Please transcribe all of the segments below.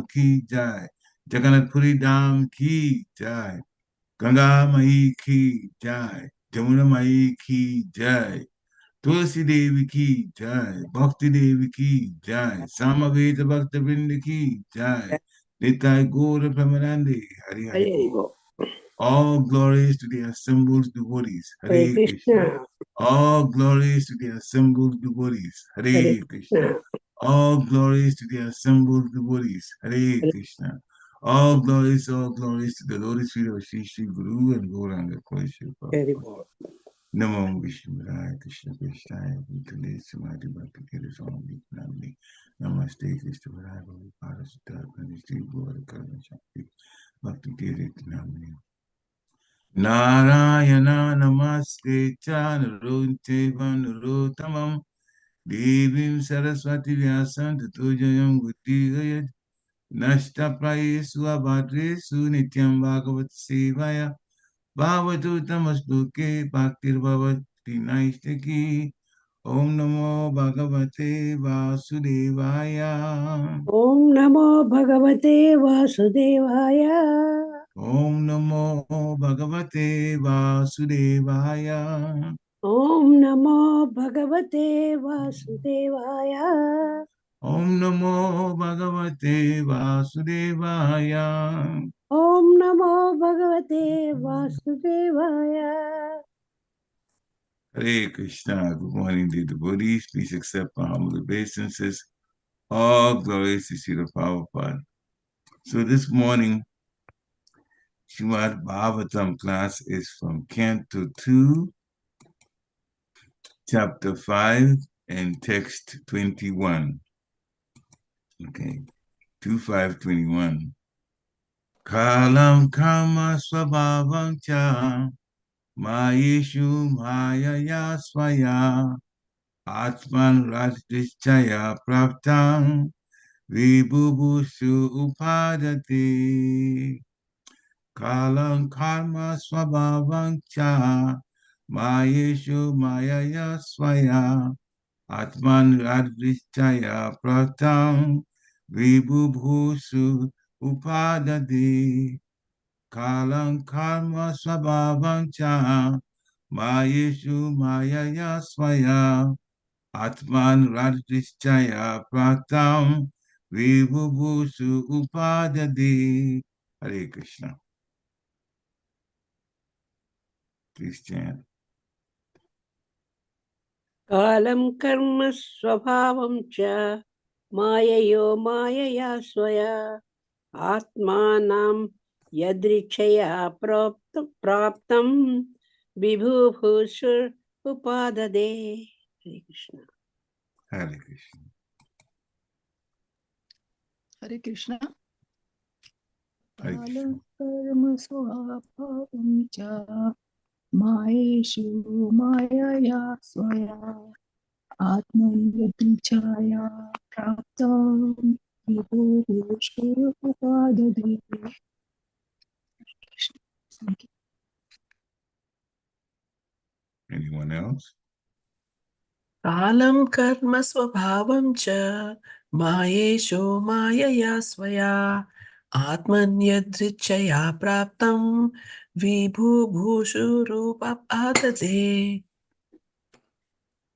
Dham ki jai. Jagannath Puri Dham ki jai. Ganga Mai ki jai. Jamuna Mai ki jai. Tulsi Devi ki jai. Bhakti Devi ki jai. Samaveta Bhakta Vrinda ki jai. Nitai Gaura Pramanande. Hari Hari Bol. Hare All glories to the assembled devotees. Hare Krishna. Krishna. All glories to the assembled devotees. Hare Hare Krishna. Krishna. All glories to the assembled devotees. Hare Hare Krishna. All glories to the lotus feet of Sri Sri Guru and Gauranga Koishu Hare Prabhupada. Bol. Namo Vishnu Rai Krishna Krishna Bhutale Samadhi Bhakti Kiraswami Namni Namaste Krishna Rai Prabhupada Sutta Panishti Gaura Karma Shakti Bhakti Tirit Namni Narayana Namaste Chanarunte Vanurotamam Devim Saraswati Vyasam Tatujayam Guti Gayat Nashta Prayesu Abhadresu Nityam Bhagavat Sevaya Bhavatu Tamasluke Bhaktir Bhavati Naistaki Om Namo Bhagavate Vasudevaya Om Namo Bhagavate Vasudevaya. Om Namo Bhagavate Vasudevaya Om Namo Bhagavate Vasudevaya. Om Namo Bhagavate Vasudevaya Om Namo Bhagavate Vasudevaya. Hare Krishna. Good morning, dear devotees. Please accept my humble obeisances. All glories to Srila Prabhupada. So this morning, Srimad Bhagavatam class is from Canto 2, Chapter 5, and Text 21. Okay, 2:5:21. Kalam karma swabhavam cha mayeshu mayaya swaya atman rajnichaya praptam vibhubhushu upadati. Kalam karma swabhavam cha mayeshu mayaya swaya atman radrichaya pratam vibhubhusu upadadi. Kalam karma swabhavam cha mayeshu mayaya swaya atman radrichaya pratam vibhubhusu upadadi. Hare Krishna. Please chant. Kalam karma swabhavam cha mayayo mayaya swaya atmanam yadrichaya praptam vibhubhushur upadade. Hare Krishna. Hare Krishna. Hare Krishna. Hare Krishna. Karma swabhavam cha maeshu mayaya swaya atman yadrichaya praptam vibhushu upadade. Thank you. Anyone else? Kalam karma swabhavam cha mayesho mayaya swaya atman yadrichaya praptam vibhubhushu rupapādate.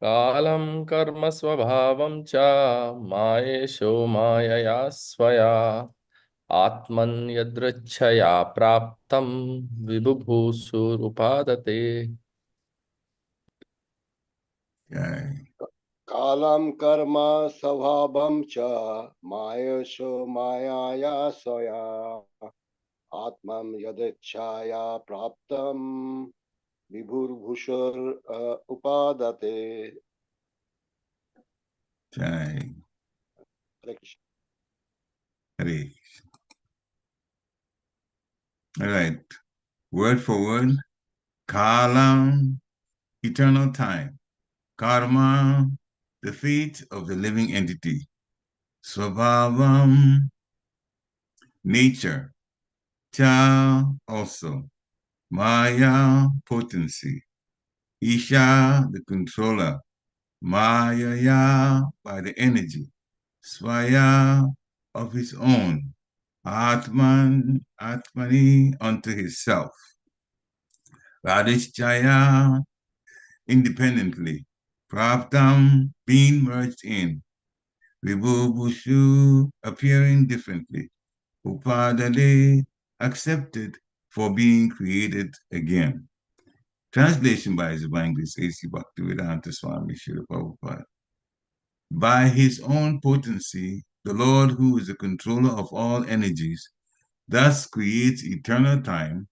Kalam karma swabhavam cha mayesho mayaya swaya atman yadrichaya praptam vibhubhusur upadate. Jai. Kalam karma svabhavam cha mayasho mayaya soya atmam yadachaya praptam vibhurbhushar upadate. Jai. Hare Krishna. Hare Krishna. All right. Word for word. Kalam, eternal time. Karma, the fate of the living entity. Swabhavam, nature. Cha, also. Maya, potency. Isha, the controller. Maya, by the energy. Swaya, of his own, Atman, Atmani, unto himself. Radishchaya, independently. Praptam, being merged in. Vibhubhushu, appearing differently. Upadale, accepted for being created again. Translation by His Divine Grace A.C. Bhaktivedanta Swami Srila Prabhupada. By his own potency, the Lord, who is the controller of all energies, thus creates eternal time,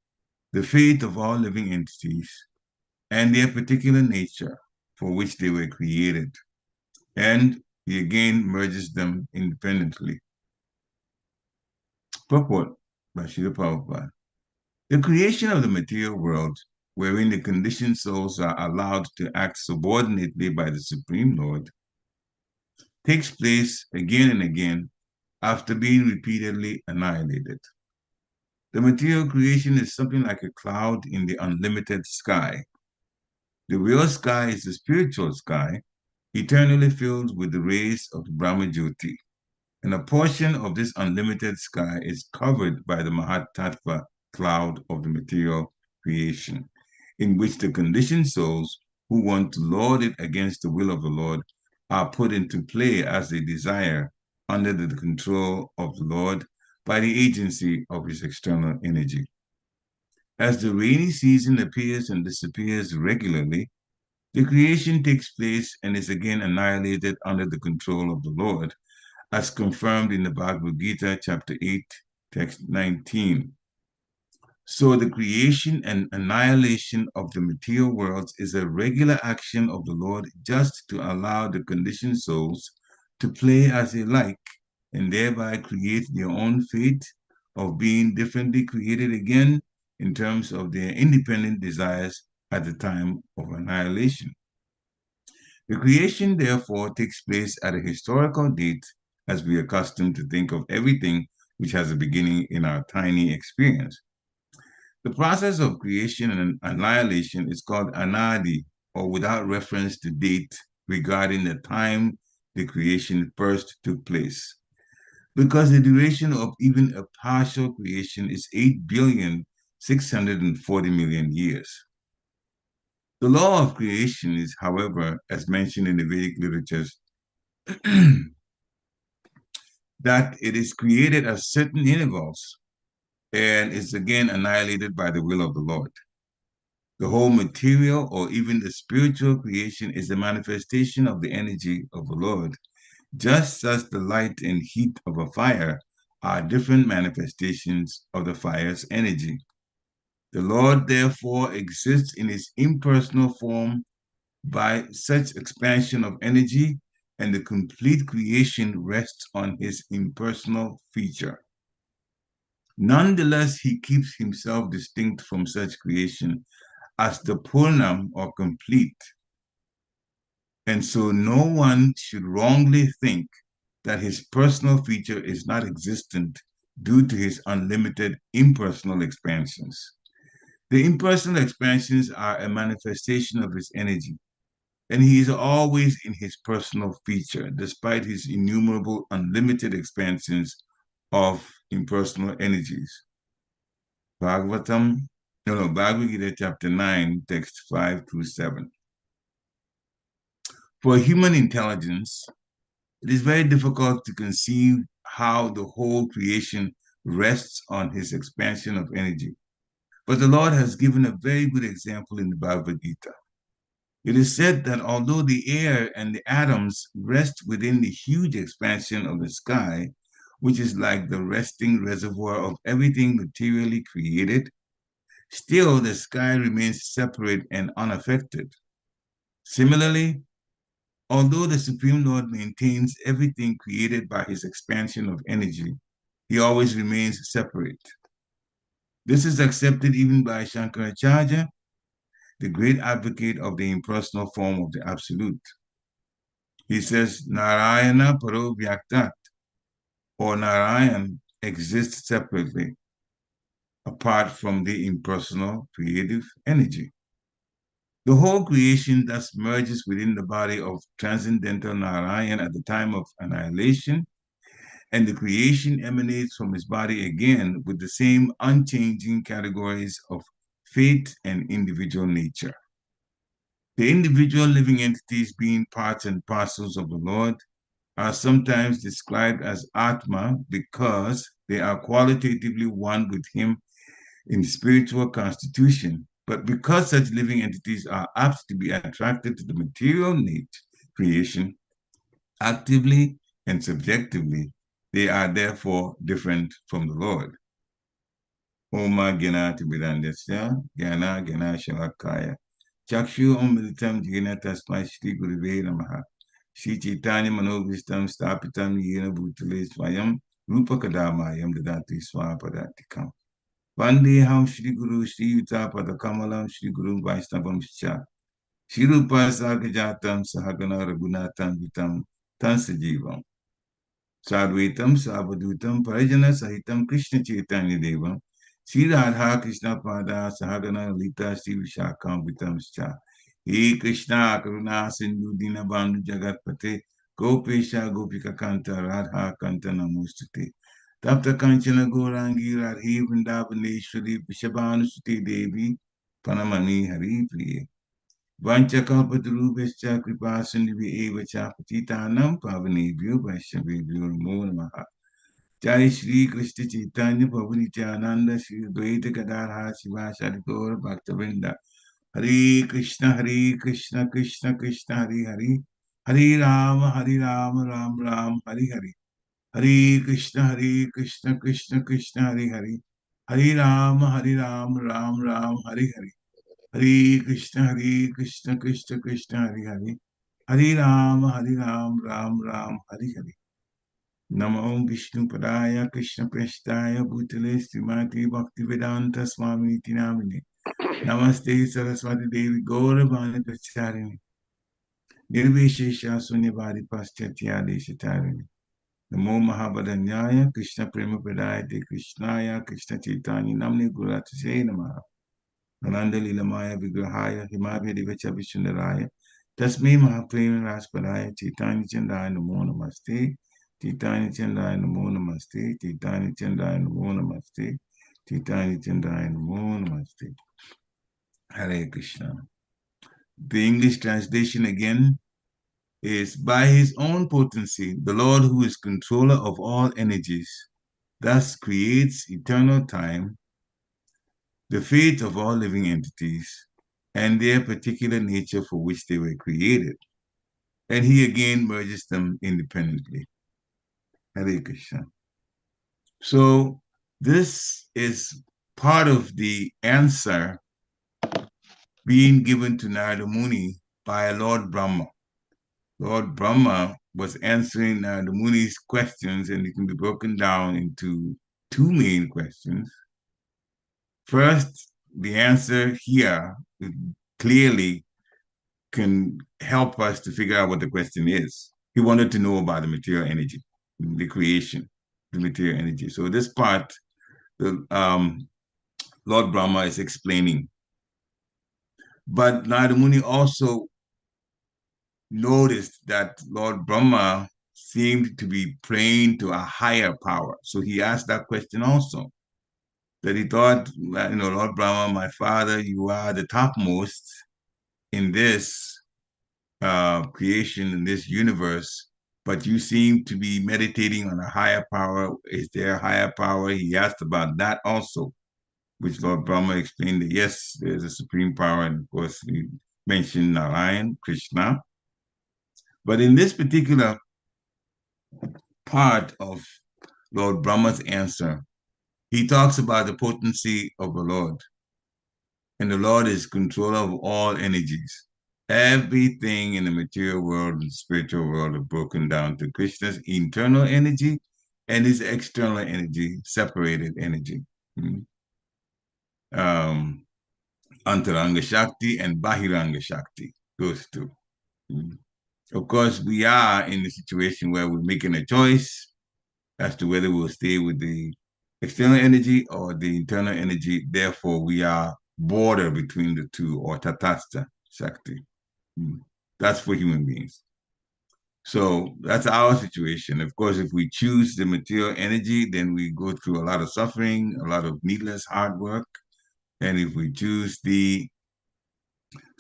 the fate of all living entities, and their particular nature for which they were created, and he again merges them independently. Purport by Srila Prabhupada. The creation of the material world, wherein the conditioned souls are allowed to act subordinately by the Supreme Lord, takes place again and again after being repeatedly annihilated. The material creation is something like a cloud in the unlimited sky. The real sky is the spiritual sky, eternally filled with the rays of Brahmajyoti, and a portion of this unlimited sky is covered by the Mahatattva cloud of the material creation, in which the conditioned souls who want to lord it against the will of the Lord are put into play as they desire under the control of the Lord by the agency of his external energy. As the rainy season appears and disappears regularly, the creation takes place and is again annihilated under the control of the Lord, as confirmed in the Bhagavad Gita, chapter 8, text 19. So the creation and annihilation of the material worlds is a regular action of the Lord just to allow the conditioned souls to play as they like and thereby create their own fate of being differently created again in terms of their independent desires at the time of annihilation. The creation, therefore, takes place at a historical date, as we are accustomed to think of everything which has a beginning in our tiny experience. The process of creation and annihilation is called anadi, or without reference to date regarding the time the creation first took place, because the duration of even a partial creation is 8,640,000,000 years. The law of creation is, however, as mentioned in the Vedic literatures, that it is created at certain intervals and is again annihilated by the will of the Lord. The whole material or even the spiritual creation is a manifestation of the energy of the Lord, just as the light and heat of a fire are different manifestations of the fire's energy. The Lord, therefore, exists in his impersonal form by such expansion of energy, and the complete creation rests on his impersonal feature. Nonetheless, he keeps himself distinct from such creation as the Purnam or complete. And so no one should wrongly think that his personal feature is not existent due to his unlimited impersonal expansions. The impersonal expansions are a manifestation of his energy, and he is always in his personal feature, despite his innumerable unlimited expansions of impersonal energies. Bhagavad Gita chapter 9, text 5 through 7. For human intelligence, it is very difficult to conceive how the whole creation rests on his expansion of energy. But the Lord has given a very good example in the Bhagavad Gita. It is said that although the air and the atoms rest within the huge expansion of the sky, which is like the resting reservoir of everything materially created, still the sky remains separate and unaffected. Similarly, although the Supreme Lord maintains everything created by his expansion of energy, he always remains separate. This is accepted even by Shankaracharya, the great advocate of the impersonal form of the Absolute. He says, Narayana Paro Vyaktat, or Narayan exists separately, apart from the impersonal creative energy. The whole creation thus merges within the body of transcendental Narayan at the time of annihilation, and the creation emanates from his body again with the same unchanging categories of fate and individual nature. The individual living entities, being parts and parcels of the Lord, are sometimes described as Atma because they are qualitatively one with him in spiritual constitution. But because such living entities are apt to be attracted to the material creation, actively and subjectively, they are therefore different from the Lord. Oma Gena Tibidandasya, Gana Gena Shavakaya. Chakshu Omilitam Jena Tasma Shri Guruve Namaha. Shri Chaitanya Manovistam Stapitam Yena Bhutale Swayam Rupa Kadamayam Dadati Swapadatikam. Vandeham Shri Guru Shri Yuta Padakamalam Shri Guru Vaishnavam Shcha. Shri Rupa Sagajatam Sahagana Raghunatam Vitam Tansajivam. Sadvaitam Savadutam Parajana Sahitam Krishna Chaitanya Devam. Sri Radha Krishna Pada Sahagana Lita Sri Vishakam Vitamscha. He Krishna Karuna Sindhu Dina Bandhu Jagatpate Gopesha Gopika Kanta Radha Kanta Namostate. Tapta Kanchana Gorangi Radhi Vrindavaneshwari Vishabhanusuti Devi Panamani Hari Priye. Vanchakalpatarubhascha kripa sindhi eva cha patitanam pavanebhyo vaishnavebhyo namo namaha. Jai Shri Krishna Chaitanya Prabhu Nityananda Shri Advaita Gadadhara Sivasari Gaura Bhaktavinda. Hare Krishna Krishna Krishna Hare Hare. Hare Rama Ram Ram Hare Hare. Hare Krishna Krishna Krishna Hare Hare. Hare Rama Ram Ram Hare Hare. Hare Krishna Krishna Krishna Hare Hare. Hare Rama Ram Ram Hare Hare. Namo Vishnu Padaya Krishna Prasthaya Bhutale Srimati Bhaktivedanta Swami Niti Namine. Namaste Saraswati Devi Gaura Bhani Pracharini. Nirvishesha Sunyavadi Paschatya Deshatarini. Namo Mahabharanyaya Krishna Prema Padaya De Krishnaya Krishna Chaitanya Namne Gurate Namaha. Ananda Lilamaya Vigrahaya Himabhya Divacha Vishundaraya Tasmi Mahaprema Raspadaya Chaitanya Chandaya Namo Namaste. Chaitanya Chandaya Namo Namaste. Chaitanya Chandaya Namo Namaste. Chaitanya Chandaya Namo Namaste. Hare Krishna. The English translation again is, by his own potency, the Lord, who is controller of all energies, thus creates eternal time, the fate of all living entities, and their particular nature for which they were created. And he again merges them independently. Hare Krishna. So this is part of the answer being given to Narada Muni by Lord Brahma. Lord Brahma was answering Narada Muni's questions, and it can be broken down into two main questions. First, the answer here clearly can help us to figure out what the question is. He wanted to know about the material energy, the creation, the material energy. So this part, the Lord Brahma is explaining. But Narada Muni also noticed that Lord Brahma seemed to be praying to a higher power. So he asked that question also, that he thought, Lord Brahma, my father, you are the topmost in this creation, in this universe, but you seem to be meditating on a higher power. Is there a higher power? He asked about that also, which Lord Brahma explained that yes, there's a supreme power, and of course we mentioned Narayan, Krishna. But in this particular part of Lord Brahma's answer, he talks about the potency of the Lord. And the Lord is controller of all energies. Everything in the material world and spiritual world are broken down to Krishna's internal energy and his external energy, separated energy. Antaranga Shakti and Bahiranga Shakti, those two. Of course, we are in a situation where we're making a choice as to whether we'll stay with the external energy or the internal energy. Therefore, we are border between the two, or Tatastha Shakti. That's for human beings. So that's our situation. Of course, if we choose the material energy, then we go through a lot of suffering, a lot of needless hard work. And if we choose to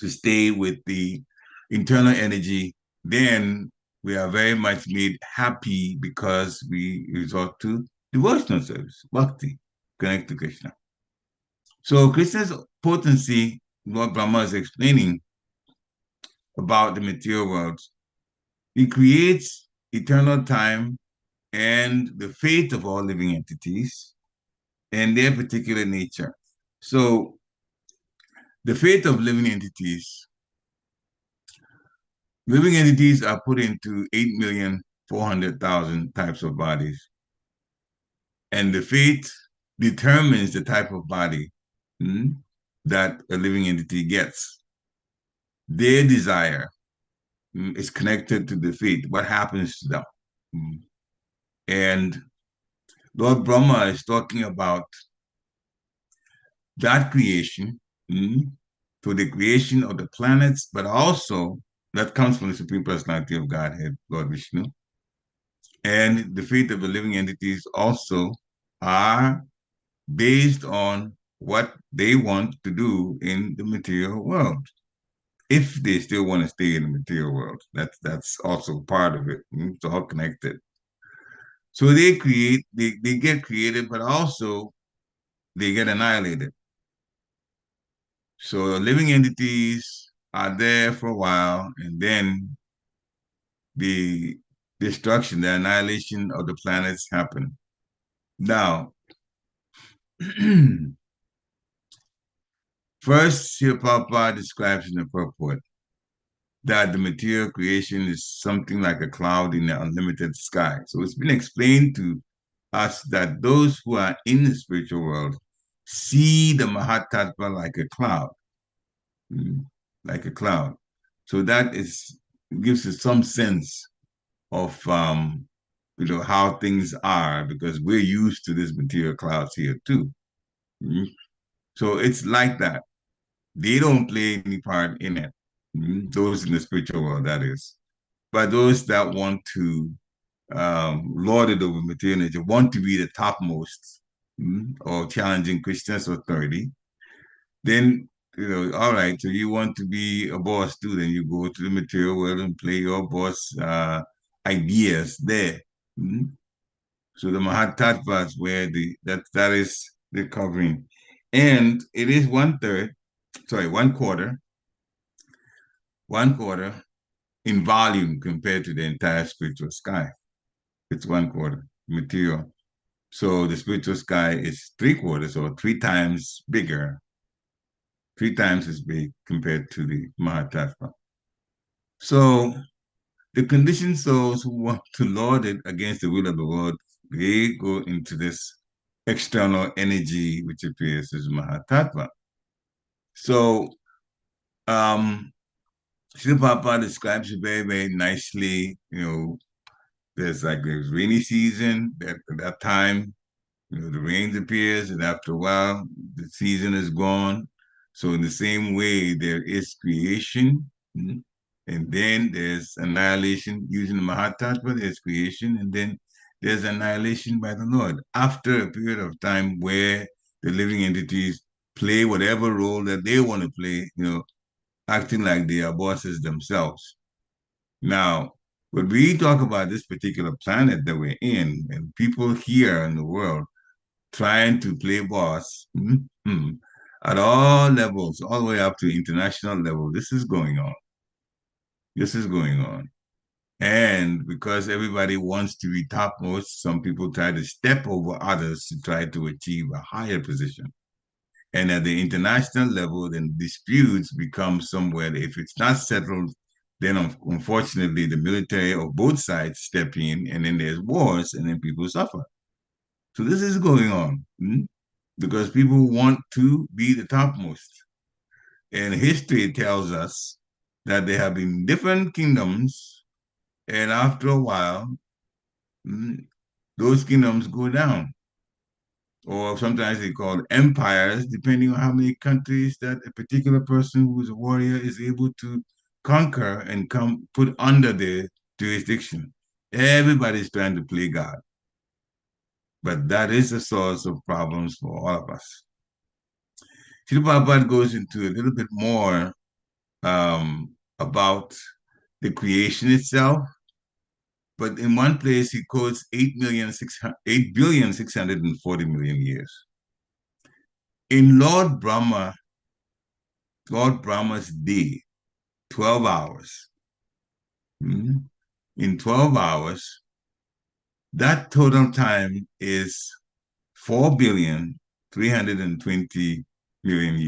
stay with the internal energy, then we are very much made happy because we resort to devotional service, bhakti, connect to Krishna. So Krishna's potency, what Brahma is explaining about the material world, he creates eternal time and the fate of all living entities and their particular nature. So the fate of living entities are put into 8,400,000 types of bodies. And the fate determines the type of body that a living entity gets. Their desire is connected to the fate, what happens to them. And Lord Brahma is talking about that creation, to the creation of the planets, but also that comes from the Supreme Personality of Godhead, Lord Vishnu. And the fate of the living entities also are based on what they want to do in the material world. If they still want to stay in the material world, that's also part of it. It's all connected. So they get created, but also they get annihilated. So living entities are there for a while, and then the destruction, the annihilation of the planets happen. Now, first, Sri Prabhupada describes in the purport that the material creation is something like a cloud in the unlimited sky. So it's been explained to us that those who are in the spiritual world see the Mahatattva like a cloud, like a cloud. So that gives us some sense of how things are, because we're used to this material clouds here too. So it's like that. They don't play any part in it. Those in the spiritual world, that is. But those that want to lord it over material nature, want to be the topmost or challenging Krishna's authority, then, all right, so you want to be a boss too, then you go to the material world and play your boss ideas there. So the Mahatattva is where that is the covering. And it is one quarter in volume compared to the entire spiritual sky. It's one quarter material. So the spiritual sky is three quarters or three times bigger, three times as big compared to the Mahatattva. So the conditioned souls who want to lord it against the will of the world, they go into this external energy which appears as Mahatattva. So Srila Prabhupada describes it very, very nicely. There's rainy season, at that time, the rain appears, and after a while, the season is gone. So in the same way, there is creation, and then there's annihilation. Using the Mahatattva, there's creation, and then there's annihilation by the Lord. After a period of time where the living entities play whatever role that they want to play, acting like they are bosses themselves. Now, when we talk about this particular planet that we're in, and people here in the world trying to play boss at all levels, all the way up to international level, this is going on. This is going on. And because everybody wants to be topmost, some people try to step over others to try to achieve a higher position. And at the international level, then disputes become somewhere that if it's not settled, then unfortunately the military of both sides step in, and then there's wars, and then people suffer. So this is going on because people want to be the topmost. And history tells us that there have been different kingdoms, and after a while, those kingdoms go down. Or sometimes they call empires, depending on how many countries that a particular person who is a warrior is able to conquer and put under their jurisdiction. Everybody's trying to play God. But that is a source of problems for all of us. Srila Prabhupada goes into a little bit more about the creation itself, but in one place he quotes 8,640,000,000 years. In Lord Brahma's day, 12 hours. In 12 hours, that total time is 4,320,000,000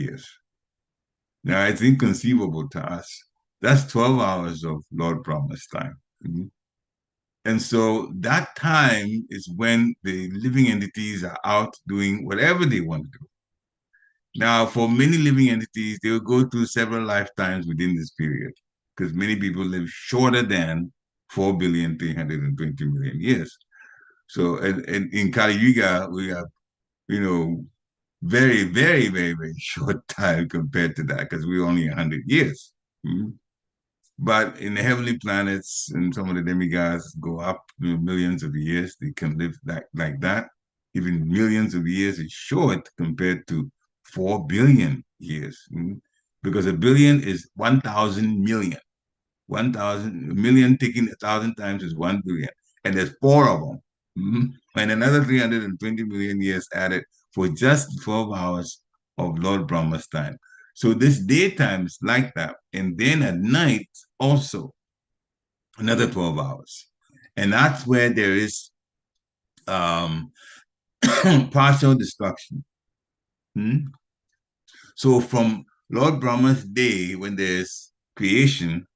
years. Now, it's inconceivable to us. That's 12 hours of Lord Brahma's time. And so that time is when the living entities are out doing whatever they want to do. Now, for many living entities, they will go through several lifetimes within this period because many people live shorter than 4,320,000,000 years. So, and in Kali Yuga, we have, very, very, very, very short time compared to that because we're only 100 years. But in the heavenly planets and some of the demigods go up millions of years. They can live like that. Even millions of years is short compared to 4 billion years. Because a billion is 1,000 million. 1,000 million taken 1,000 times is 1 billion. And there's 4 of them. And another 320 million years added for just 12 hours of Lord Brahma's time. So this daytime is like that. And then at night, also, another 12 hours. And that's where there is partial destruction. So from Lord Brahma's day, when there's creation,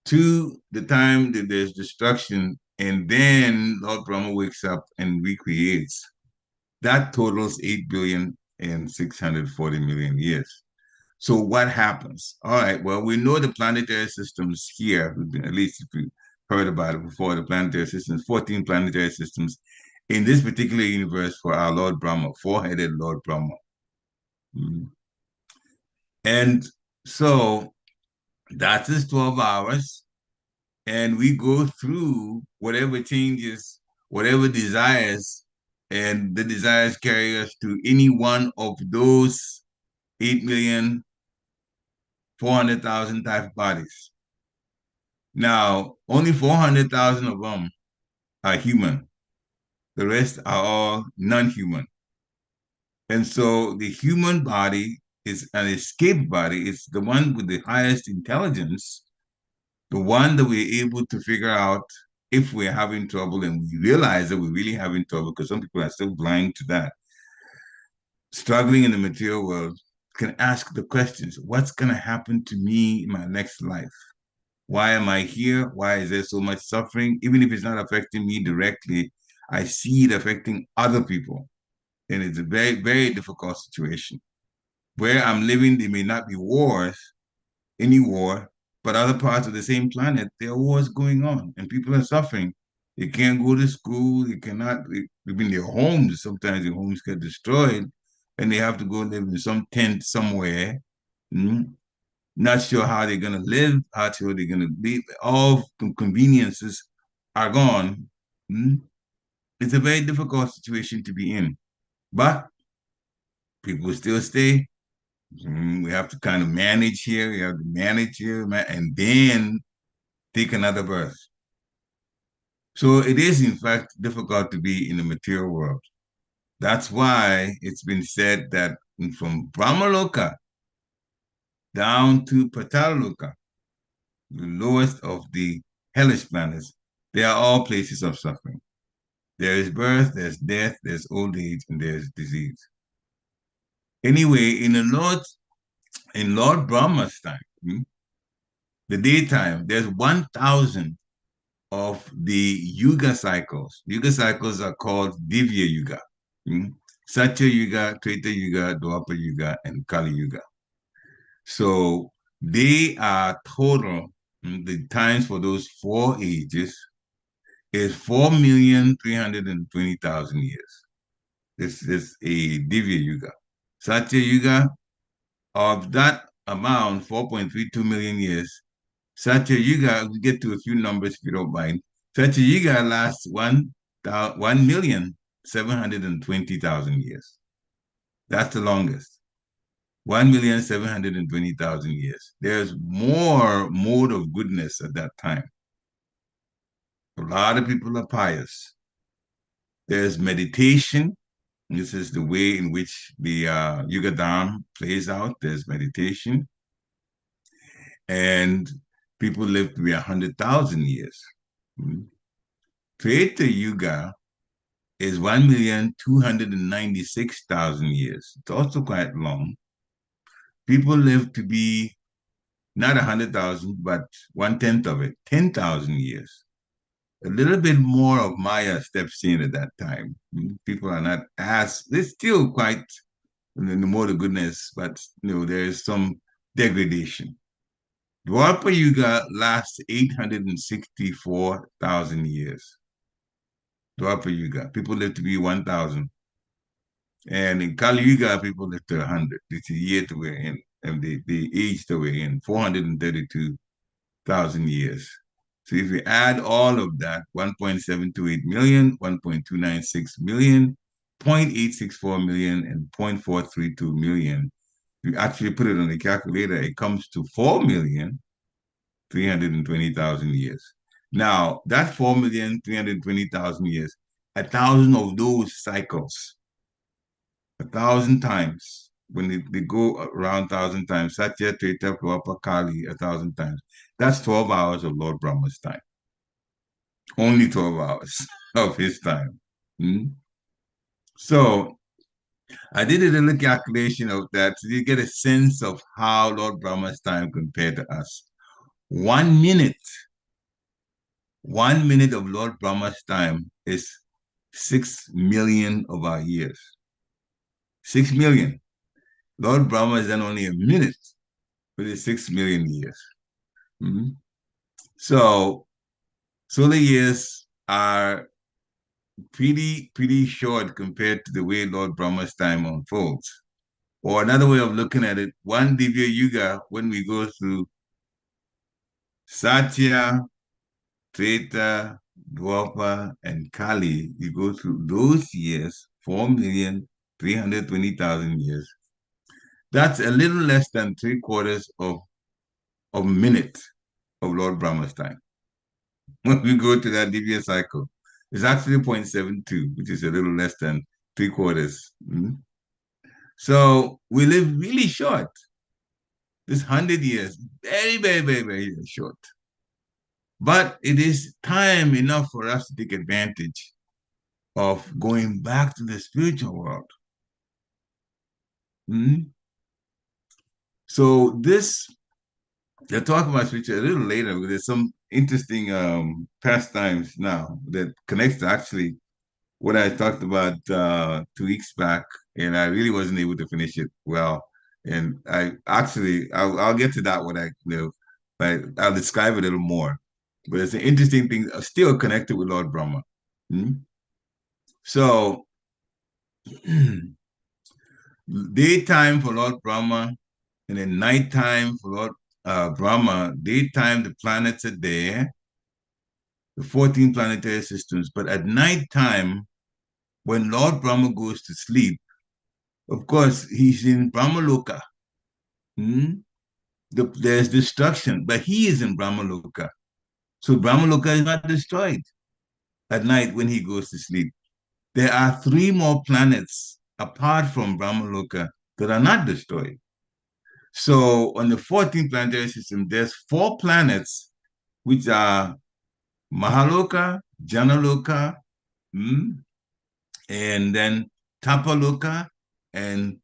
to the time that there's destruction, and then Lord Brahma wakes up and recreates, that totals 8,640,000,000 years. So what happens? All right, well, we know the planetary systems here, at least if you heard about it before, the planetary systems, 14 planetary systems in this particular universe for our Lord Brahma, four-headed Lord Brahma. And so that's his 12 hours. And we go through whatever changes, whatever desires, and the desires carry us to any one of those 8,400,000 type bodies. Now, only 400,000 of them are human. The rest are all non-human. And so the human body is an escape body. It's the one with the highest intelligence, the one that we're able to figure out if we're having trouble and we realize that we're really having trouble, because some people are still blind to that. Struggling in the material world can ask the questions, what's going to happen to me in my next life? Why am I here? Why is there so much suffering? Even if it's not affecting me directly, I see it affecting other people. And it's a very, very difficult situation. Where I'm living, there may not be wars, any war, but other parts of the same planet, there are wars going on and people are suffering. They can't go to school. They cannot live in their homes. Sometimes their homes get destroyed and they have to go live in some tent somewhere. Not sure how they're going to live, how sure they're going to live. All conveniences are gone. It's a very difficult situation to be in. But people still stay. We have to kind of manage here. We have to manage here and then take another birth. So it is, in fact, difficult to be in the material world. That's why it's been said that from Brahmaloka down to Pataloka, the lowest of the hellish planets, they are all places of suffering. There is birth, there's death, there's old age, and there's disease. Anyway, in Lord Brahma's time, the daytime, there's 1,000 of the Yuga cycles. Yuga cycles are called Divya Yuga. Satya Yuga, Treta Yuga, Dwapara Yuga, and Kali Yuga. So they are total, the times for those 4 ages is 4,320,000 years. This is a Divya Yuga. Satya Yuga, of that amount, 4.32 million years, Satya Yuga, we'll get to a few numbers if you don't mind. Satya Yuga lasts 1,720,000 years. That's the longest. 1,720,000 years. There's more mode of goodness at that time. A lot of people are pious. There's meditation. This is the way in which the Yuga Dharma plays out. There's meditation. And people live to be 100,000 years. Treta Yuga is 1,296,000 years. It's also quite long. People live to be not 100,000, but 1/10 of it, 10,000 years. A little bit more of Maya steps in at that time. People are not as, they're still quite in the mode of goodness, but there is some degradation. Dwapara Yuga lasts 864,000 years. Dwapara Yuga, people live to be 1,000. And in Kali Yuga, people live to 100. It's a year that we're in, and the age that we're in, 432,000 years. So if we add all of that, 1.728 million, 1.296 million, 0.864 million, and 0.432 million, you actually put it on the calculator, it comes to 4,320,000 years. Now, that 4,320,000 years, 1,000 of those cycles, 1,000 times, when they go around 1,000 times, Satya, Treta, Dwapara, Kali, 1,000 times. That's 12 hours of Lord Brahma's time. Only 12 hours of his time. So I did a little calculation of that so you get a sense of how Lord Brahma's time compared to us. 1 minute of Lord Brahma's time is 6 million of our years. 6 million. Lord Brahma is then only a minute, but it's 6 million years. So solar years are pretty short compared to the way Lord Brahma's time unfolds. Or another way of looking at it, one Divya Yuga, when we go through Satya, Treta, Dwapara, and Kali, you go through those years, 4,320,000 years. That's a little less than 3/4 of a minute of Lord Brahma's time. When we go to that Divya cycle, it's actually 0.72, which is a little less than 3/4. So we live really short. This 100 years, very, very, very, very short. But it is time enough for us to take advantage of going back to the spiritual world. So they'll talk about spiritual a little later, but there's some interesting pastimes now that connects to actually what I talked about 2 weeks back, and I really wasn't able to finish it well. And I'll get to that when but I'll describe it a little more. But it's an interesting thing, still connected with Lord Brahma. So, daytime for Lord Brahma, and then nighttime for Lord Brahma. Daytime, the planets are there, the 14 planetary systems. But at nighttime, when Lord Brahma goes to sleep, of course, he's in Brahmaloka. There's destruction, but he is in Brahmaloka. So Brahmaloka is not destroyed at night when he goes to sleep. There are 3 more planets apart from Brahmaloka that are not destroyed. So on the 14th planetary system, there's 4 planets which are Mahaloka, Janaloka, and then Tapaloka and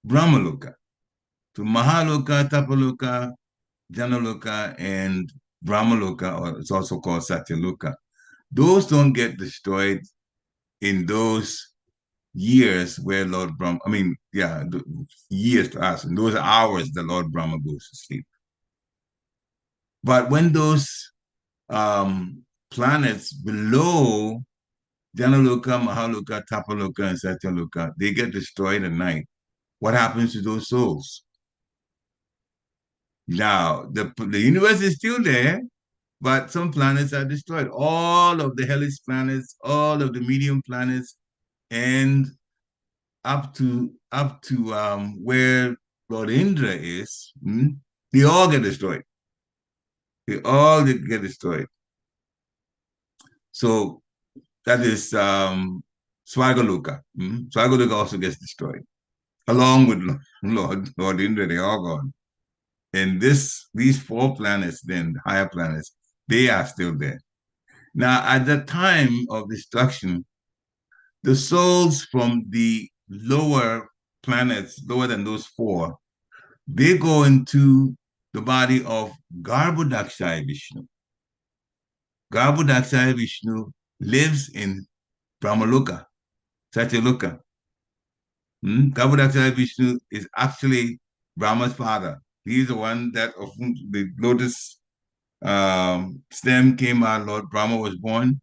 Brahmaloka. So Mahaloka, Tapaloka, Janaloka, and Brahmaloka, or it's also called Satyaloka. Those don't get destroyed in those years where Lord Brahma, years to us, and those hours the Lord Brahma goes to sleep. But when those planets below Janaloka, Mahaloka, Tapaloka, and Satyaloka, they get destroyed at night, what happens to those souls? Now, the universe is still there, but some planets are destroyed. All of the hellish planets, all of the medium planets, and up to where Lord Indra is, they all get destroyed. They all get destroyed. So that is Swagaloka. Swagaloka also gets destroyed, along with Lord Indra. They all gone. And these four planets, then higher planets, they are still there. Now, at the time of destruction, the souls from the lower planets, lower than those four, they go into the body of Garbhodakshaya Vishnu. Garbhodakshaya Vishnu lives in Brahmaloka, Satyaloka. Garbhodakshaya Vishnu is actually Brahma's father. He's the one that of whom the lotus stem came out, Lord Brahma was born.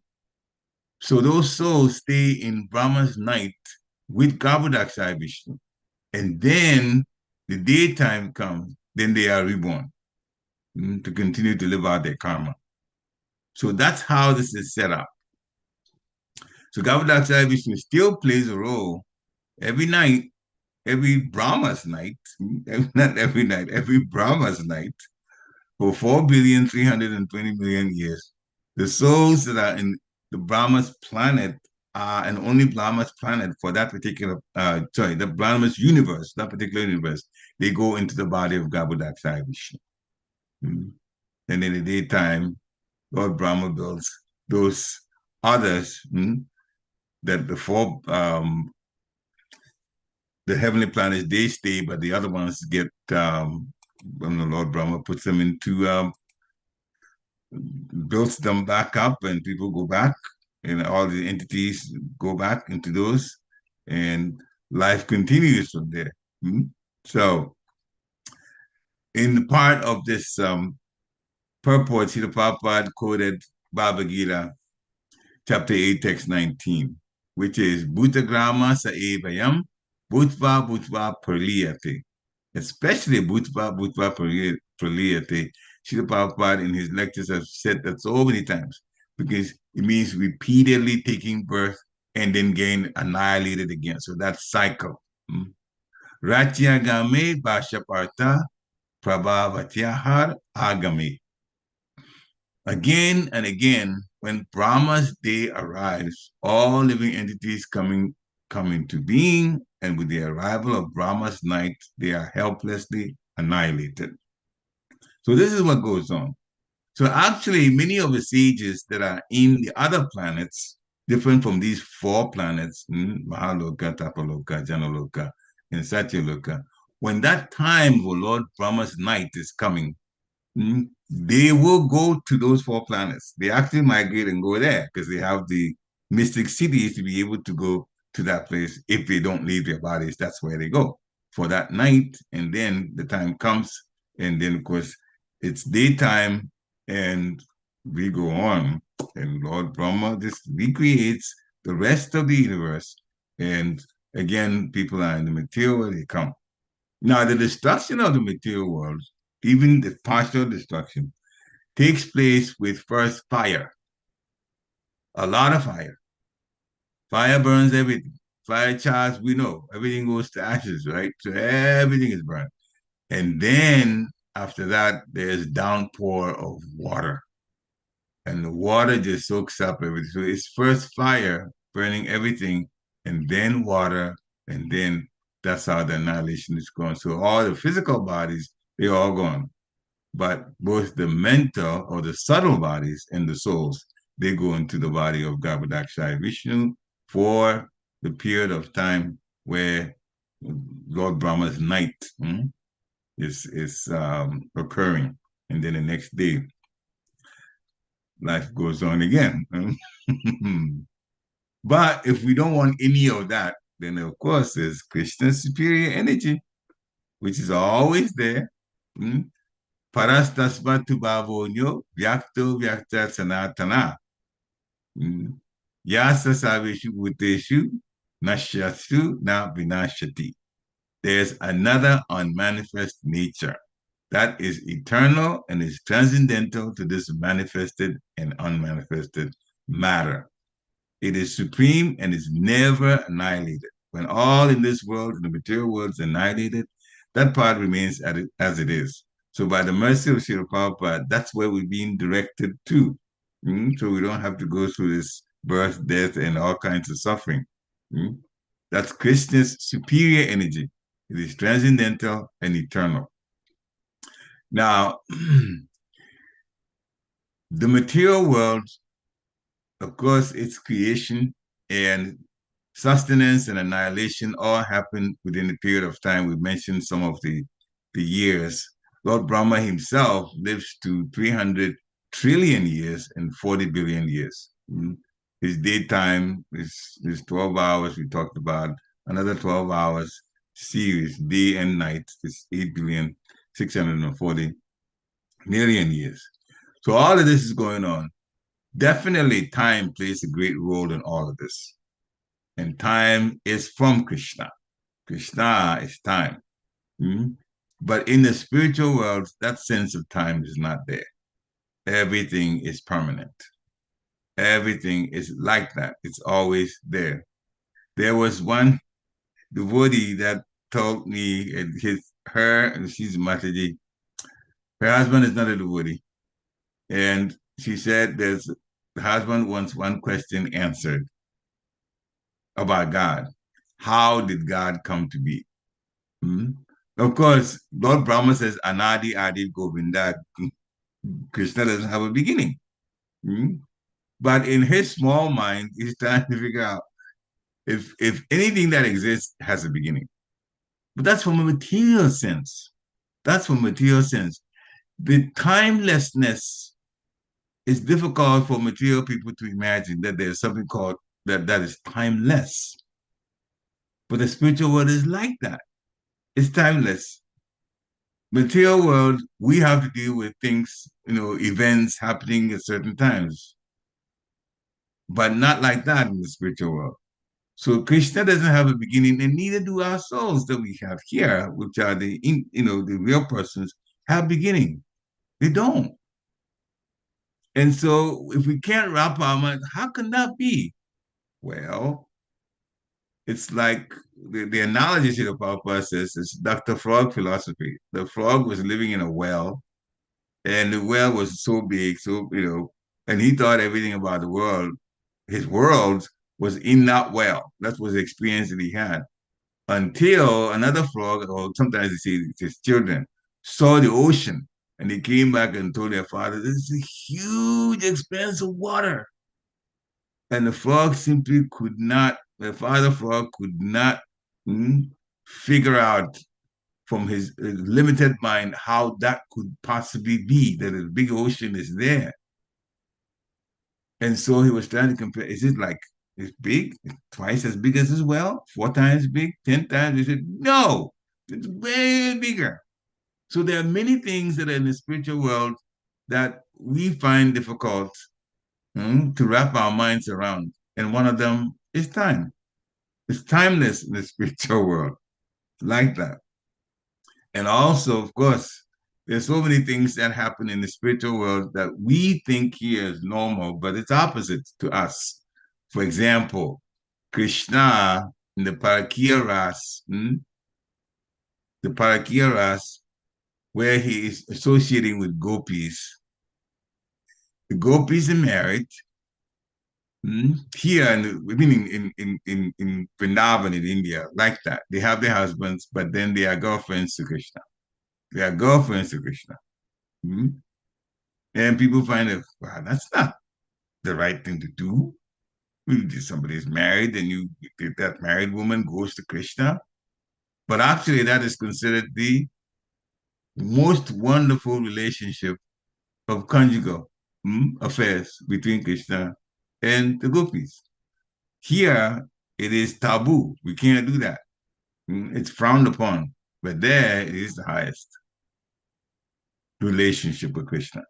So those souls stay in Brahma's night with Garbhodakshaya Vishnu. And then the daytime comes, then they are reborn to continue to live out their karma. So that's how this is set up. So Garbhodakshaya Vishnu still plays a role every night, every Brahma's night, not every night, every Brahma's night, for 4,320,000,000 years. The souls that are in the Brahma's planet are and only Brahma's planet for that particular, the Brahma's universe, that particular universe, they go into the body of Garbhodakshaya Vishnu. And in the daytime, Lord Brahma builds those others that the four, the heavenly planets, they stay, but the other ones get, Lord Brahma puts them into, builds them back up, and people go back, and all the entities go back into those, and life continues from there. So, in part of this purport, Srila Prabhupada quoted Bhagavad Gita, chapter 8, text 19, which is Bhutagrama sa evayam bhutva bhutva praliyate. Especially bhutva bhutva praliyate. Srila Prabhupada in his lectures have said that so many times because it means repeatedly taking birth and then getting annihilated again. So that's cycle. Ratyagame Vashapartha Prabhavatyahar Agame. Again and again, when Brahma's day arrives, all living entities come into being, and with the arrival of Brahma's night, they are helplessly annihilated. So this is what goes on. So actually, many of the sages that are in the other planets, different from these four planets, Mahaloka, Tapaloka, Janaloka, and Satyaloka, when that time for Lord Brahma's night is coming, they will go to those four planets. They actually migrate and go there because they have the mystic cities to be able to go to that place. If they don't leave their bodies, that's where they go for that night. And then the time comes, and then of course it's daytime, and we go on. And Lord Brahma just recreates the rest of the universe. And again, people are in the material world, they come. Now, the destruction of the material world, even the partial destruction, takes place with first fire. A lot of fire. Fire burns everything. Fire charts, we know, everything goes to ashes, right? So everything is burned. And then after that, there's downpour of water. And the water just soaks up everything. So it's first fire burning everything, and then water, and then that's how the annihilation is going. So all the physical bodies, they're all gone. But both the mental or the subtle bodies and the souls, they go into the body of Garbhodakshaya Vishnu for the period of time where Lord Brahma's night is occurring. And then the next day, life goes on again. But if we don't want any of that, then of course there's Krishna's superior energy, which is always there. Parastasvatu bhavonyo vyakto vyakta sanatana. Yasa saveshu bhuteshu nashyashu na vinashati. There's another unmanifest nature. that is eternal and is transcendental to this manifested and unmanifested matter. It is supreme and is never annihilated. When all in this world, in the material world, is annihilated, that part remains as it is. So by the mercy of Srila Prabhupada, that's where we're being directed to. So we don't have to go through this birth, death, and all kinds of suffering. That's Krishna's superior energy. It is transcendental and eternal. Now, the material world, of course, its creation and sustenance and annihilation all happen within a period of time. We mentioned some of the years. Lord Brahma himself lives to 300 trillion years and 40 billion years. His daytime is 12 hours, we talked about. Another 12 hours series, day and night, is 8 billion, 640 million years. So all of this is going on. Definitely time plays a great role in all of this. And time is from Krishna. Krishna is time. But in the spiritual world, that sense of time is not there. Everything is permanent. Everything is like that. It's always there. There was one devotee that told me, and she's Mataji, her husband is not a devotee. And she said the husband wants one question answered about God. How did God come to be? Of course, Lord Brahma says, Anadi Adi Govinda. Krishna doesn't have a beginning. But in his small mind, he's trying to figure out if anything that exists has a beginning. But that's from a material sense. That's from material sense. The timelessness is difficult for material people to imagine that there's something called that is timeless. But the spiritual world is like that. It's timeless. Material world, we have to deal with things, events happening at certain times. But not like that in the spiritual world. So Krishna doesn't have a beginning, and neither do our souls that we have here, which are the real persons, have beginning. They don't. And so if we can't wrap our mind, how can that be? Well, it's like the analogy Srila Prabhupada says is Dr. Frog philosophy. The frog was living in a well, and the well was so big, and he thought everything about the world, his world was in that well. That was the experience that he had. Until another frog, or sometimes they say it's his children, saw the ocean, and they came back and told their father, this is a huge expanse of water. And the frog simply could not, the father frog could not figure out from his limited mind how that could possibly be, that a big ocean is there. And so he was trying to compare, is it like, it's big, it's twice as big as his well, 4 times big, 10 times? He said, no, it's way bigger. So there are many things that are in the spiritual world that we find difficult to wrap our minds around. And one of them is time. It's timeless in the spiritual world, like that. And also, of course, there's so many things that happen in the spiritual world that we think here is normal, but it's opposite to us. For example, Krishna in the Parakya Ras, the Parakya Ras, where he is associating with gopis. The gopis are married. Here, meaning in Vrindavan in India, like that. They have their husbands, but then they are girlfriends to Krishna. They are girlfriends to Krishna. And people find that, wow, that's not the right thing to do. Somebody is married, and that married woman goes to Krishna. But actually, that is considered the most wonderful relationship of conjugal affairs between Krishna and the gopis. Here, it is taboo. We can't do that. It's frowned upon. But there, it is the highest relationship with Krishna.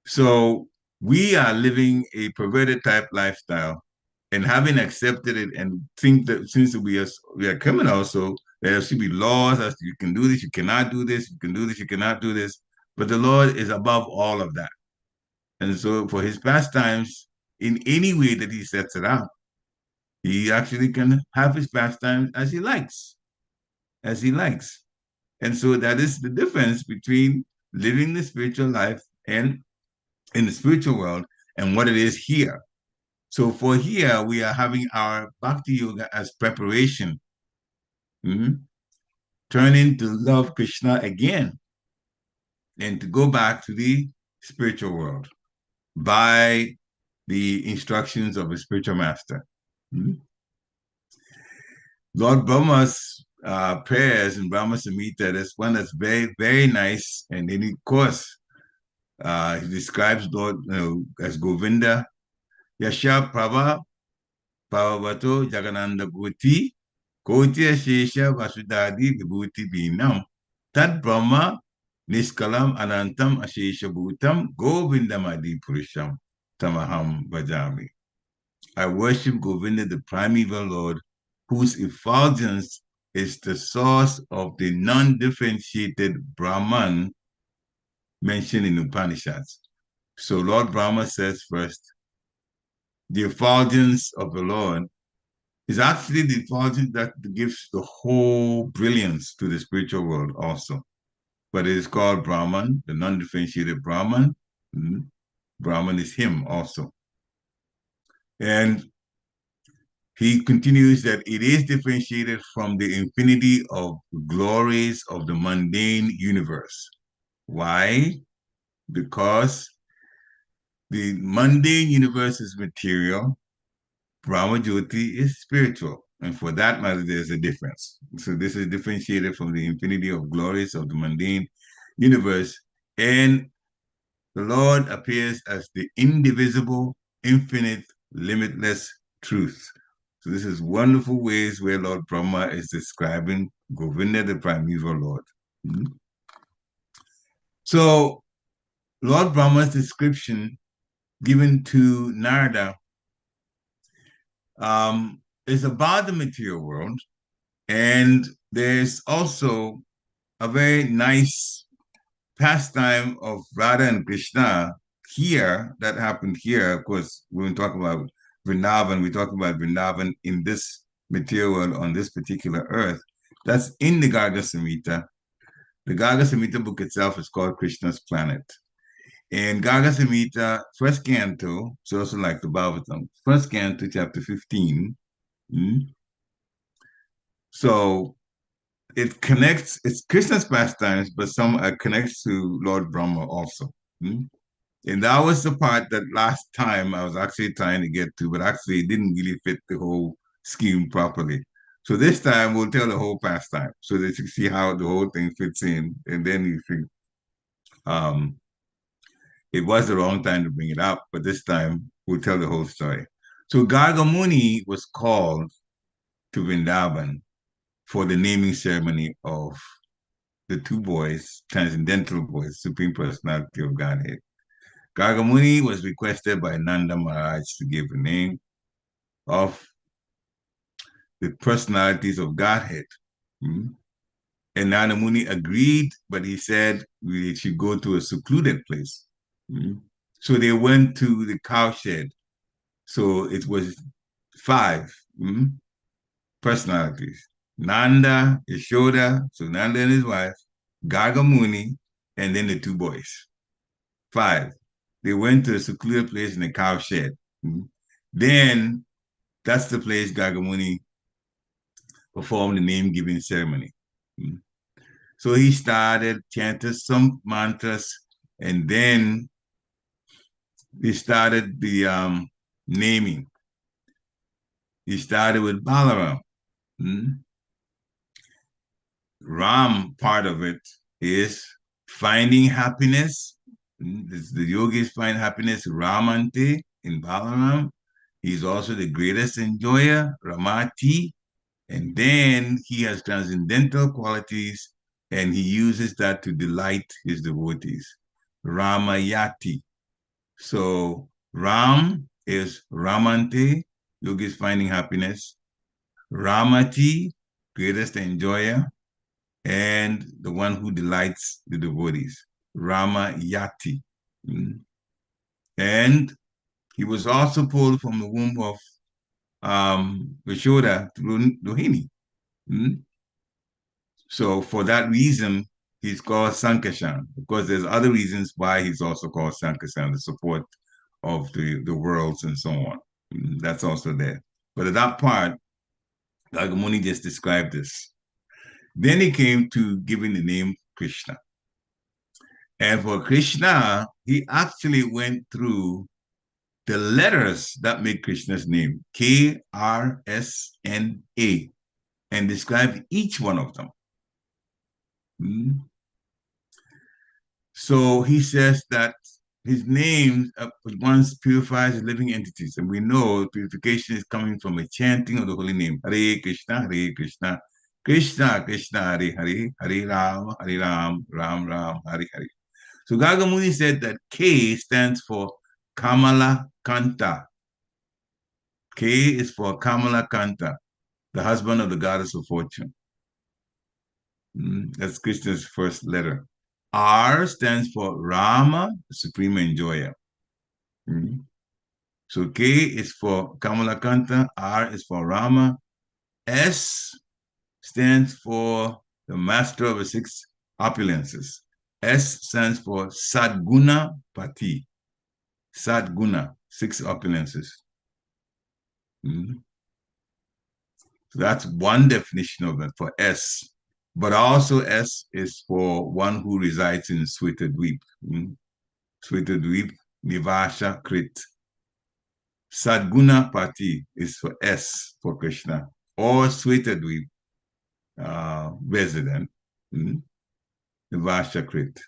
So we are living a perverted type lifestyle, and having accepted it and think that since we are criminals, so There should be laws as to you can do this, you cannot do this, you can do this, you cannot do this. But the Lord is above all of that. And so for his pastimes, in any way that he sets it up, he actually can have his pastimes as he likes, as he likes. And so that is the difference between living the spiritual life and in the spiritual world and what it is here. So for here, we are having our Bhakti Yoga as preparation, turning to love Krishna again and to go back to the spiritual world by the instructions of a spiritual master. Lord Brahma's prayers in Brahma Samhita, that's one that's very, very nice. And then, of course, he describes Lord as Govinda, Yasha Prabha, Paravato, Jagananda Goti, Koti Shesha Vasudadi Vibhuti Binam, Tad Brahma, Niskalam Anantam Ashesha Bhutam, Govindamadi Purusham, Tamaham Bhajami. I worship Govinda, the primeval Lord, whose effulgence is the source of the non-differentiated Brahman mentioned in Upanishads. So Lord Brahma says first, the effulgence of the Lord is actually the effulgence that gives the whole brilliance to the spiritual world also. But it is called Brahman, the non-differentiated Brahman. Brahman is him also. And he continues that it is differentiated from the infinity of glories of the mundane universe. Why? Because the mundane universe is material, Brahma Jyoti is spiritual. And for that matter, there's a difference. So this is differentiated from the infinity of glories of the mundane universe. And the Lord appears as the indivisible, infinite, limitless truth. So this is wonderful ways where Lord Brahma is describing Govinda, the primeval Lord. So Lord Brahma's description given to Narada is about the material world. And there's also a very nice pastime of Radha and Krishna here that happened here. Of course, when we talk about Vrindavan, we talk about Vrindavan in this material world on this particular earth. That's in the Garga Samhita. The Garga Samhita book itself is called Krishna's Planet. And Garga Samhita, first canto, it's also like the Bhagavatam, first canto, chapter 15. So it connects, it's Krishna's pastimes, but some connects to Lord Brahma also. And that was the part that last time I was actually trying to get to, but actually it didn't really fit the whole scheme properly. So this time we'll tell the whole pastime so that you see how the whole thing fits in. And then you think, it was the wrong time to bring it up, but this time we'll tell the whole story. So Gargamuni was called to Vrindavan for the naming ceremony of the two boys, transcendental boys, Supreme Personality of Godhead. Gargamuni was requested by Nanda Maharaj to give the name of the personalities of Godhead. And Nanda Muni agreed, but he said we should go to a secluded place. So they went to the cowshed. So it was 5 personalities. Nanda, Yashoda, so Nanda and his wife, Gargamuni, and then the 2 boys. 5. They went to a secluded place in a cowshed. Then that's the place Gargamuni performed the name-giving ceremony. So he started chanting some mantras, and then he started the naming. He started with Balaram. Ram part of it is finding happiness. The yogis find happiness Ramante in Balaram. He's also the greatest enjoyer, Ramati. And then he has transcendental qualities, and he uses that to delight his devotees. Ramayati. So Ram is Ramante, yogis finding happiness. Ramati greatest enjoyer, and the one who delights the devotees, Rama Yati. And he was also pulled from the womb of Vishoda through Rohini. So for that reason, he's called Sankashan. Of course, there's other reasons why he's also called Sankashan, the support of the worlds and so on. That's also there. But at that part, Nagamuni just described this. Then he came to giving the name Krishna. And for Krishna, he actually went through the letters that make Krishna's name, K-R-S-N-A, and described each one of them. So he says that his name once purifies living entities. And we know purification is coming from a chanting of the holy name. Hare Krishna, Krishna Krishna, Hare Hare, Hare Ram, Ram Ram, Hare Hare. So Gagamuni said that K stands for Kamala Kanta. K is for Kamala Kanta, the husband of the goddess of fortune. That's Krishna's first letter. R stands for Rama, the supreme enjoyer. So K is for Kamalakanta, R is for Rama. S stands for the master of the six opulences. S stands for Sadguna Pati. Sadguna, six opulences. So that's one definition of it for S. But also S is for one who resides in Swetadweep. Swetadweep, Nivasha Krit. Sadguna Pati is for S for Krishna, or Swetadweep resident, Nivasha Krit.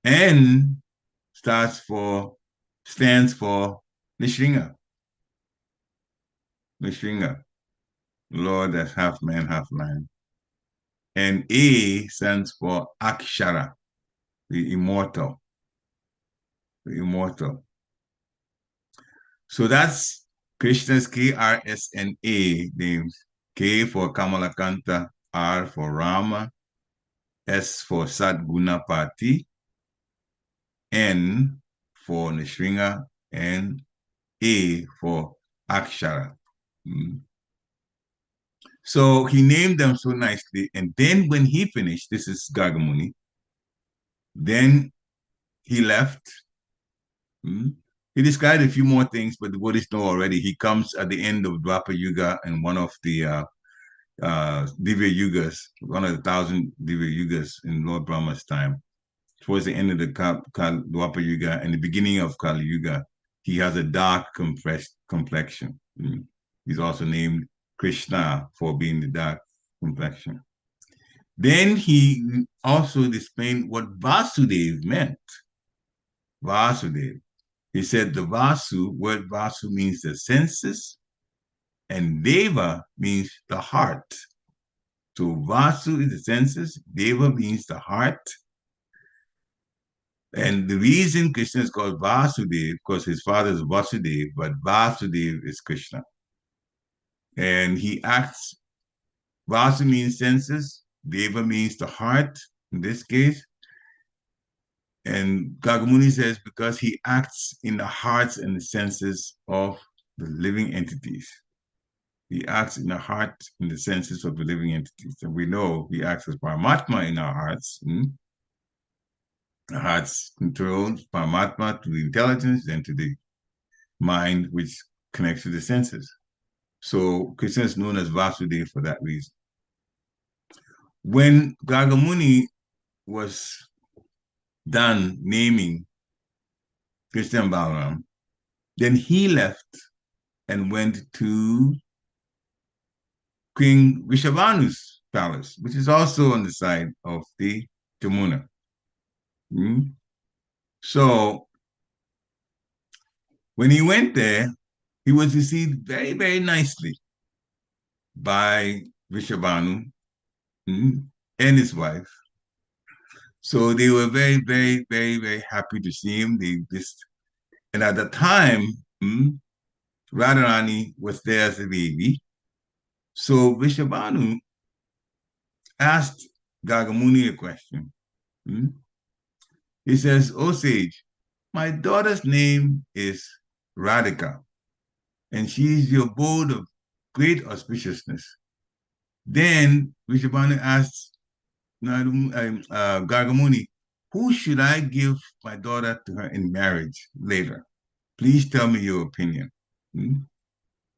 N stands for Nishringa. Nishringa, Lord that's half man, half lion. And A stands for Akshara, the immortal. The immortal. So that's Krishna's K-R-S-N-A names. K for Kamalakanta, R for Rama, S for Sadgunapati, N for Nishringa, and A for Akshara. So he named them so nicely. And then when he finished, this is Gagamuni, then he left. He described a few more things, but the Buddhists know already. He comes at the end of Dwapara Yuga and one of the Divya Yugas, one of the 1,000 Divya Yugas in Lord Brahma's time. Towards the end of the Dwapara Yuga and the beginning of Kali Yuga, he has a dark complexion. He's also named Krishna for being the dark complexion. Then he also explained what Vasudev meant. Vasudev. He said the word Vasu means the senses, and Deva means the heart. So Vasu is the senses, Deva means the heart. And the reason Krishna is called Vasudev, because his father is Vasudev, but Vasudev is Krishna. And he acts, Vasu means senses, Deva means the heart, in this case. And Gagamuni says because he acts in the hearts and the senses of the living entities. He acts in the heart and the senses of the living entities. And we know he acts as Paramatma in our hearts. The heart's controlled Paramatma to the intelligence and to the mind, which connects to the senses. So Krishna is known as Vasudeva for that reason. When Gagamuni was done naming Krishna and Balaram, then he left and went to King Vrishabhanu's palace, which is also on the side of the Jamuna. So when he went there, he was received very, very nicely by Vrishabhanu and his wife. So they were very, very, very, very happy to see him. And at the time, Radharani was there as a baby. So Vishabhanu asked Gagamuni a question. Hmm? He says, "O sage, my daughter's name is Radhika, and she is the abode of great auspiciousness." Then Vishabhanu asked Gagamuni, "Who should I give my daughter to her in marriage later? Please tell me your opinion." Hmm?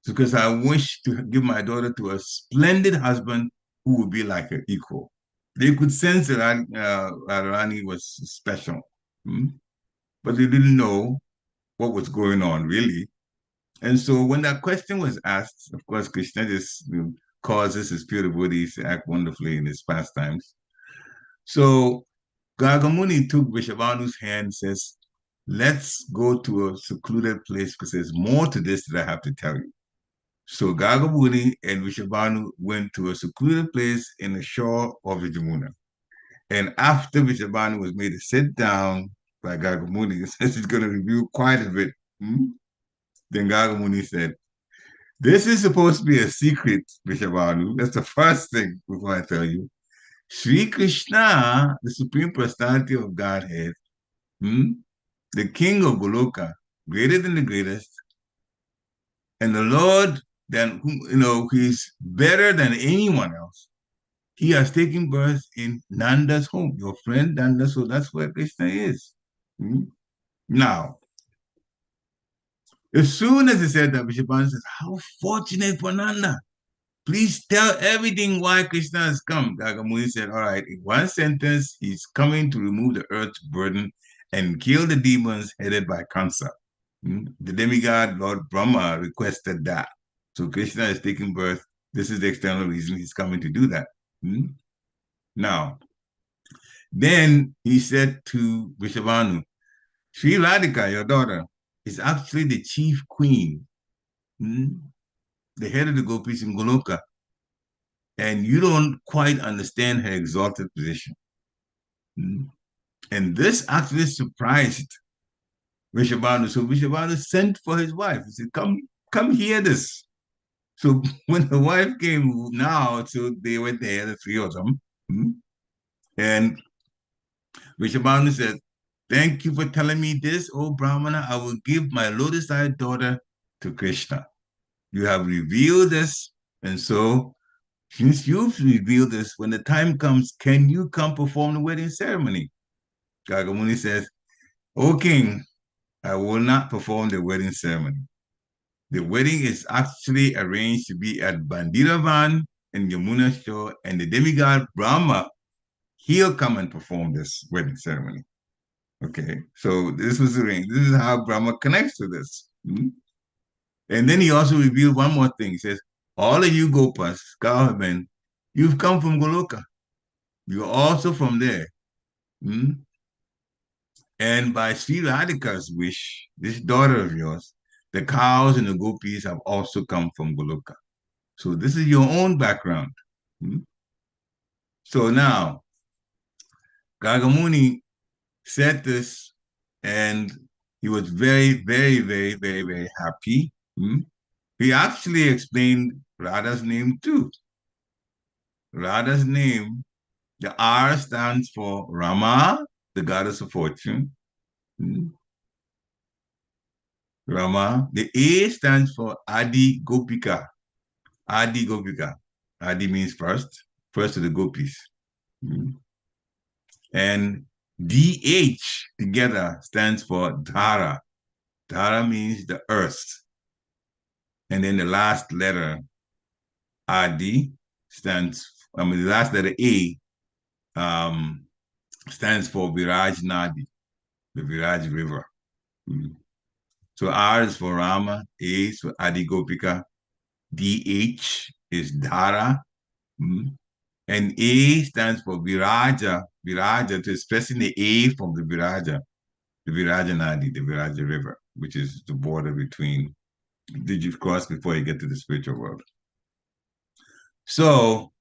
Because I wish to give my daughter to a splendid husband who would be like her equal. They could sense that Radharani was special, hmm? But they didn't know what was going on really. And so when that question was asked, of course, Krishna just causes his pure devotees to act wonderfully in his pastimes. So Gargamuni took Vishabhanu's hand and says, "Let's go to a secluded place because there's more to this that I have to tell you." So Gargamuni and Vishabhanu went to a secluded place in the shore of the Jamuna. And after Vishabhanu was made to sit down by Gargamuni, since he's going to review quite a bit, then Gargamuni said, "This is supposed to be a secret, Vishabhanu. That's the first thing before I tell you. Sri Krishna, the Supreme Personality of Godhead, the King of Goloka, greater than the greatest, and the Lord, then he's better than anyone else. He has taken birth in Nanda's home, your friend Nanda, so that's where Krishna is." Now, as soon as he said that, Vishwabhanu says, "How fortunate for Nanda. Please tell everything why Krishna has come." Gagamuni said, "All right, in one sentence, he's coming to remove the earth's burden and kill the demons headed by Kansa." The demigod Lord Brahma requested that. So Krishna is taking birth. This is the external reason he's coming to do that. Now, then he said to Vishabhanu, "Sri Radhika, your daughter, is actually the chief queen, the head of the gopis in Goloka, and you don't quite understand her exalted position." And this actually surprised Vishabhanu. So Vishabhanu sent for his wife. He said, come hear this." So when the wife came now, so they went there, the three of them, and Vishabhanu said, "Thank you for telling me this, O Brahmana. I will give my lotus-eyed daughter to Krishna. You have revealed this, and so since you've revealed this, when the time comes, can you come perform the wedding ceremony?" Gagamuni says, "O king, I will not perform the wedding ceremony. The wedding is actually arranged to be at Bandiravan in Yamuna shore, and the demigod Brahma, he'll come and perform this wedding ceremony." Okay, so this was arranged. This is how Brahma connects to this. And then he also revealed one more thing. He says, "All of you Gopas, cowmen, you've come from Goloka. You're also from there. And by Sri Radhika's wish, this daughter of yours, the cows and the gopis have also come from Goloka. So this is your own background." So now, Gagamuni said this, and he was very, very, very, very, very happy. He actually explained Radha's name too. Radha's name, the R stands for Rama, the goddess of fortune. Rama. The A stands for Adi Gopika. Adi Gopika. Adi means first of the gopis. And DH together stands for Dhara. Dhara means the earth. And then the last letter, Adi, the last letter A stands for Viraj Nadi, the Viraj River. So R is for Rama, A is for Adi Gopika, DH is Dhara, and A stands for Viraja, to expressing the A from the Viraja Nadi, the Viraja River, which is the border between, did you cross before you get to the spiritual world. So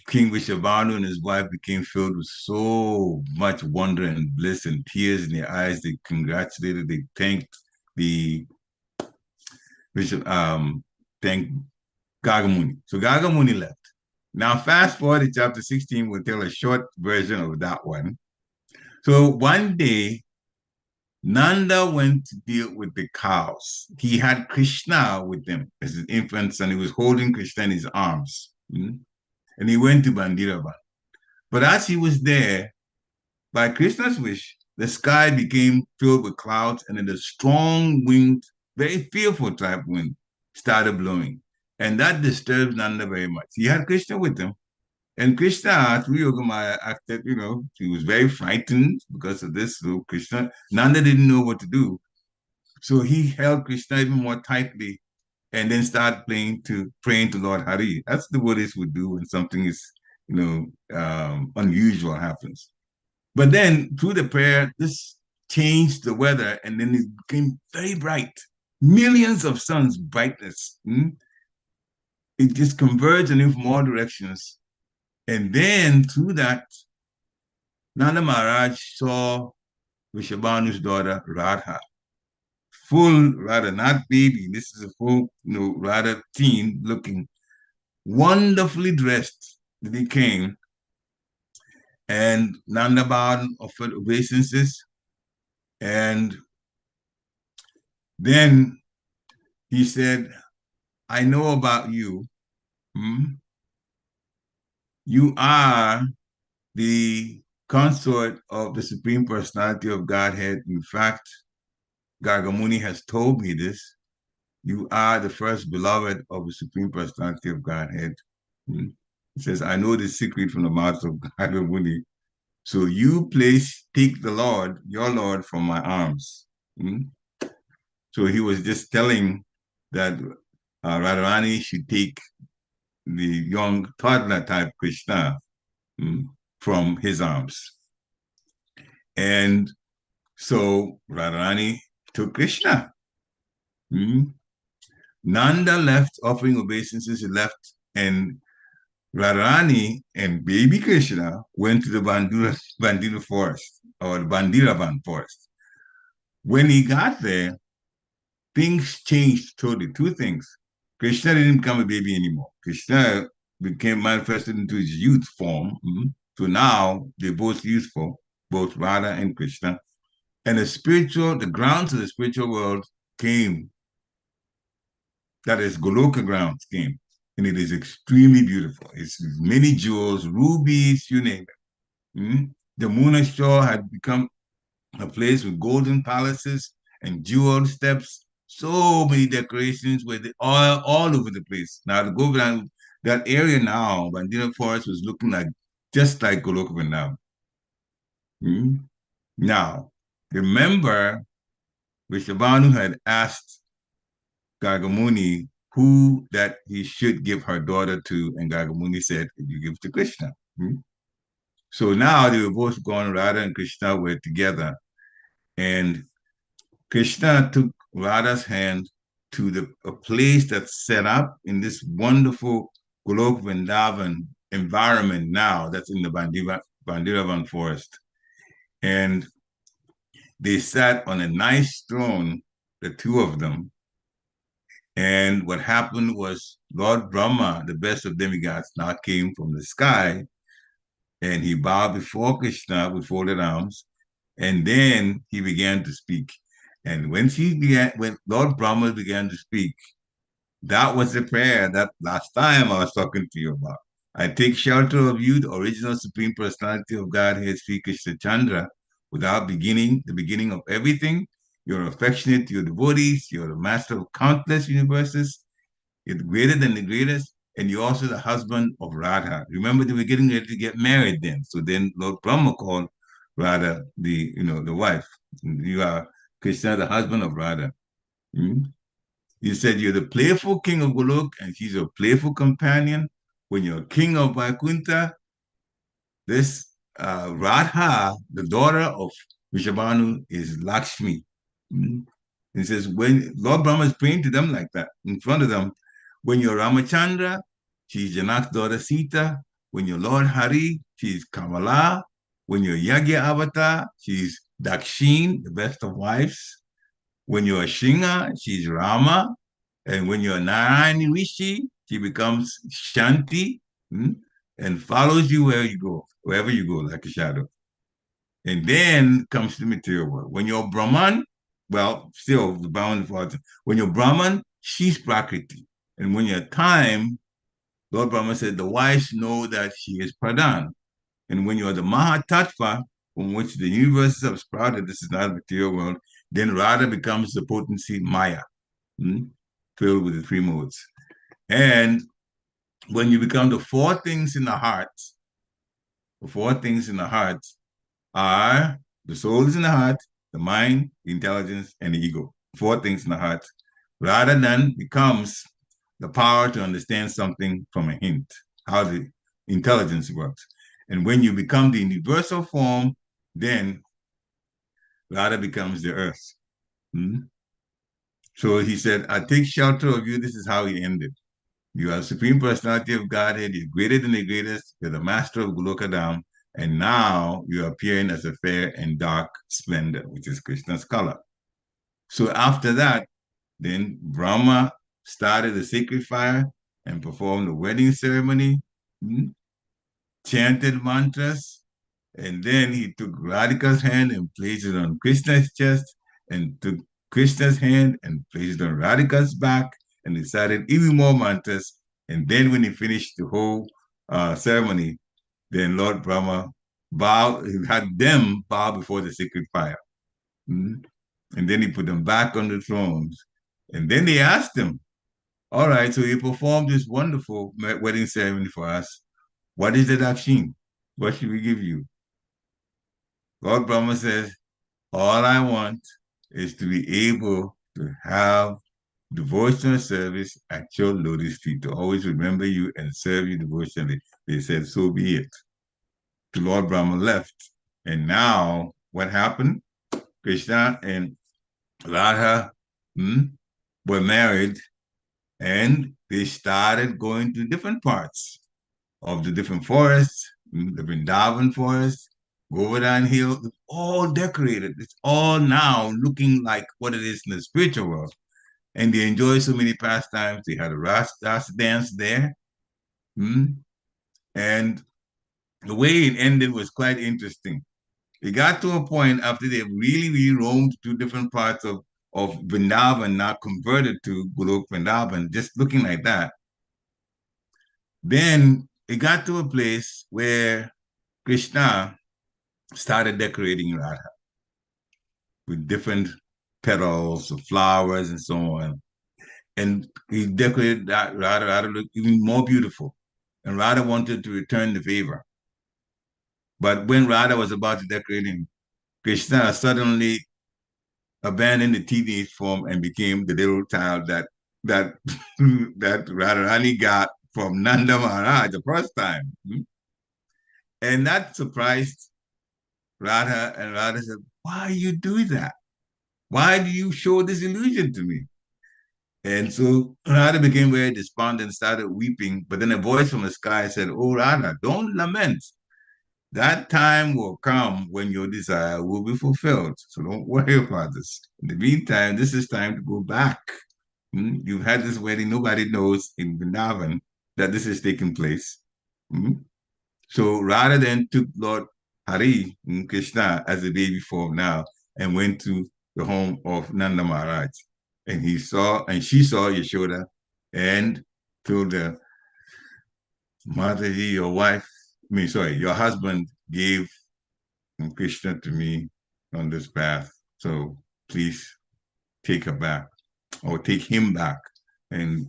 King Vishabhanu and his wife became filled with so much wonder and bliss and tears in their eyes. They congratulated, they thanked the Bishop, thanked Gagamuni. So Gagamuni left. Now, fast forward to chapter 16, we'll tell a short version of that one. So one day, Nanda went to deal with the cows. He had Krishna with him as his infant son. He was holding Krishna in his arms. And he went to Bandiravan. But as he was there, by Krishna's wish, the sky became filled with clouds, and then the strong wind, very fearful type wind, started blowing. And that disturbed Nanda very much. He had Krishna with him. And Krishna, through Yogamaya, acted, he was very frightened because of this. So Krishna, Nanda didn't know what to do. So he held Krishna even more tightly and then started praying to Lord Hari. That's the Buddhists would do when something is, unusual happens. But then through the prayer, this changed the weather, and then it became very bright. Millions of suns brightness. It just converged in from all directions. And then through that, Nanda Maharaj saw Vrishabhanu's daughter, Radha. Full Radha, not baby. This is a full, Radha teen looking, wonderfully dressed. They came, and Nanda bowed offered obeisances, and then he said, I know about you. You are the consort of the Supreme Personality of Godhead. In fact, Gargamuni has told me this. You are the first beloved of the Supreme Personality of Godhead. He says, I know the secret from the mouth of Gargamuni. So you take the Lord, your Lord, from my arms. So he was just telling that Radharani should take the young toddler type Krishna from his arms. And so Radharani took Krishna. Nanda left offering obeisances, he left, and Radharani and baby Krishna went to the Bandira forest, or the Bandiravan forest. When he got there, things changed totally. Two things. Krishna didn't become a baby anymore. Krishna became manifested into his youth form. So now they're both youthful, both Radha and Krishna. And the grounds of the spiritual world came. That is, Goloka grounds came. And it is extremely beautiful. It's many jewels, rubies, you name it. The Muna shore had become a place with golden palaces and jeweled steps. So many decorations with all over the place. Now, to go down that area now, Bandira Forest was looking just like Goloka Vrindavan. Now, remember, Vrishabhanu had asked Gargamuni who that he should give her daughter to, and Gargamuni said, you give to Krishna. So now they were both gone, Radha and Krishna were together, and Krishna took Radha's hand to a place that's set up in this wonderful Golok Vrindavan environment now that's in the Bandiravan forest. And they sat on a nice throne, the two of them. And what happened was Lord Brahma, the best of demigods, now came from the sky, and he bowed before Krishna with folded arms, and then he began to speak. And when Lord Brahma began to speak, that was the prayer that last time I was talking to you about. I take shelter of you, the original Supreme Personality of Godhead, Sri Krishna Chandra, without beginning, the beginning of everything. You're affectionate to your devotees. You're the master of countless universes. You're greater than the greatest. And you're also the husband of Radha. Remember, they were getting ready to get married then. So then Lord Brahma called Radha the wife. You are Krishna, the husband of Radha. He said, you're the playful king of Golok, and she's a playful companion. When you're king of Vaikuntha, this Radha, the daughter of Vrishabhanu, is Lakshmi. He says, when Lord Brahma is praying to them like that, in front of them, when you're Ramachandra, she's Janak's daughter Sita. When you're Lord Hari, she's Kamala. When you're Yagya Avatar, she's Dakshin, the best of wives. When you're Shinga, she's Rama. And when you're Narayani Rishi, she becomes Shanti, and follows you wherever you go, like a shadow. And then comes the material world. When you're Brahman, well, still the bound for when you're Brahman, she's Prakriti. And when you're time, Lord Brahma said, the wise know that she is Pradhan. And when you're the Mahatattva, from which the universes have sprouted, this is not a material world, then Radha becomes the potency Maya, filled with the three modes. And when you become the four things in the heart, the four things in the heart are the soul is in the heart, the mind, the intelligence, and the ego. Four things in the heart. Radha then becomes the power to understand something from a hint, how the intelligence works. And when you become the universal form, then Radha becomes the earth. So he said, I take shelter of you. This is how he ended. You are the Supreme Personality of Godhead. You're greater than the greatest. You're the master of Golokadam. And now you're appearing as a fair and dark splendor, which is Krishna's color. So after that, then Brahma started the sacred fire and performed the wedding ceremony, chanted mantras, and then he took Radhika's hand and placed it on Krishna's chest, and took Krishna's hand and placed it on Radhika's back, and recited even more mantras. And then when he finished the whole ceremony, then Lord Brahma had them bow before the sacred fire. And then he put them back on the thrones. And then they asked him, all right, so you performed this wonderful wedding ceremony for us. What is the dakshin? What should we give you? Lord Brahma says, all I want is to be able to have devotional service at your lotus feet, to always remember you and serve you devotionally. They said, so be it. The Lord Brahma left. And now what happened? Krishna and Radha were married, and they started going to different parts of the different forests, the Vrindavan forest, Govardhan Hill, all decorated. It's all now looking like what it is in the spiritual world. And they enjoy so many pastimes. They had a Rasa dance there. And the way it ended was quite interesting. It got to a point after they really roamed to different parts of Vrindavan, now converted to Golok Vrindavan, just looking like that. Then it got to a place where Krishna started decorating Radha with different petals of flowers and so on. And he decorated that Radha looked even more beautiful. And Radha wanted to return the favor. But when Radha was about to decorate him, Krishna suddenly abandoned the teenage form and became the little child that that Radharani got from Nanda Maharaj the first time. And that surprised Radha, and Radha said, why you do that? Why do you show this illusion to me? And so Radha became very despondent, started weeping, but then a voice from the sky said, oh, Radha, don't lament. That time will come when your desire will be fulfilled. So don't worry about this. In the meantime, this is time to go back. You've had this wedding. Nobody knows in Vrindavan that this is taking place. So Radha then took Lord Hari, Krishna, as a baby form now, and went to the home of Nanda Maharaj. And she saw Yashoda, and told her, Mataji, your husband gave Krishna to me on this path. So please take her back, or take him back. And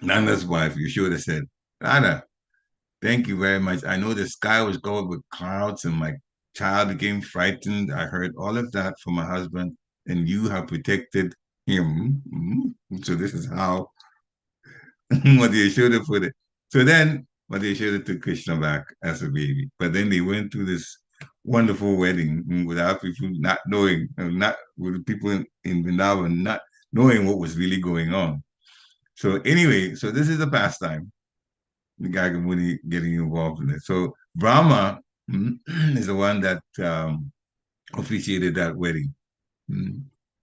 Nanda's wife, Yashoda, said, Radha, thank you very much. I know the sky was covered with clouds and my child became frightened. I heard all of that from my husband, and you have protected him. So this is how Mother Yashoda put it. So then Mother Yashoda took Krishna back as a baby. But then they went through this wonderful wedding without people not knowing, not with people in Vrindavan not knowing what was really going on. So anyway, so this is a pastime. The Gagamuni getting involved in it. So Brahma is the one that officiated that wedding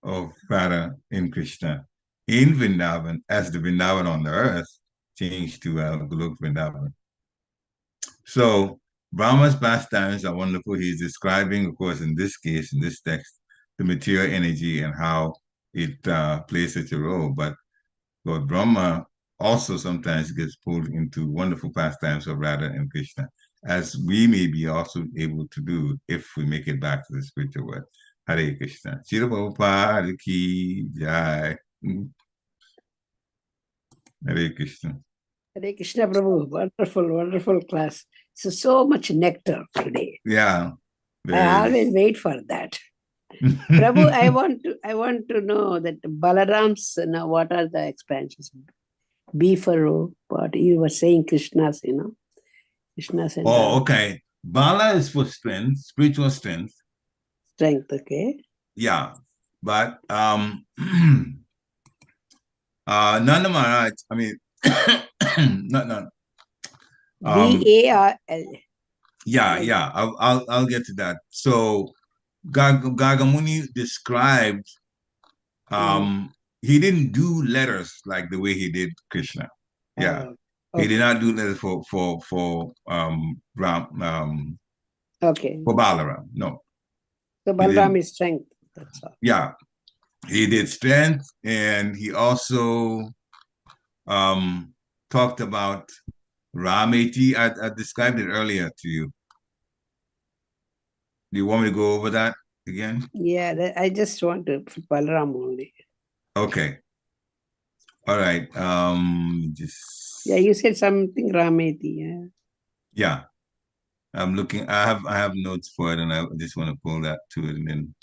of Radha and Krishna in Vrindavan as the Vrindavan on the earth changed to Golok Vrindavan. So Brahma's pastimes are wonderful. He's describing, of course, in this case, in this text, the material energy and how it plays such a role. But Lord Brahma also sometimes gets pulled into wonderful pastimes of Radha and Krishna, as we may be also able to do if we make it back to the spiritual world. Hare Krishna. Shira Prabhupada ki jai. Hare Krishna. Hare Krishna Prabhu, wonderful, wonderful class. So much nectar today. Yeah. I always wait for that. Prabhu, I want to know that Balaram's, what are the expansions? B for O, what you were saying, Krishna's, Krishna's and okay. Bala is for strength, spiritual strength. Strength, okay. Yeah. But Nanda Maharaj, I mean, not B-A-R-L. Yeah. I'll get to that. So Gagamuni described he didn't do letters like the way he did Krishna. Yeah. Okay. He did not do letters for Balaram. No. So Balaram is strength. That's all. Yeah. He did strength, and he also talked about Rameti. I described it earlier to you. Do you want me to go over that again? Yeah, I just want to Balaram only. Okay. All right. Yeah, you said something Rameti. Yeah. Yeah. I'm looking. I have notes for it, and I just want to pull that to it, and then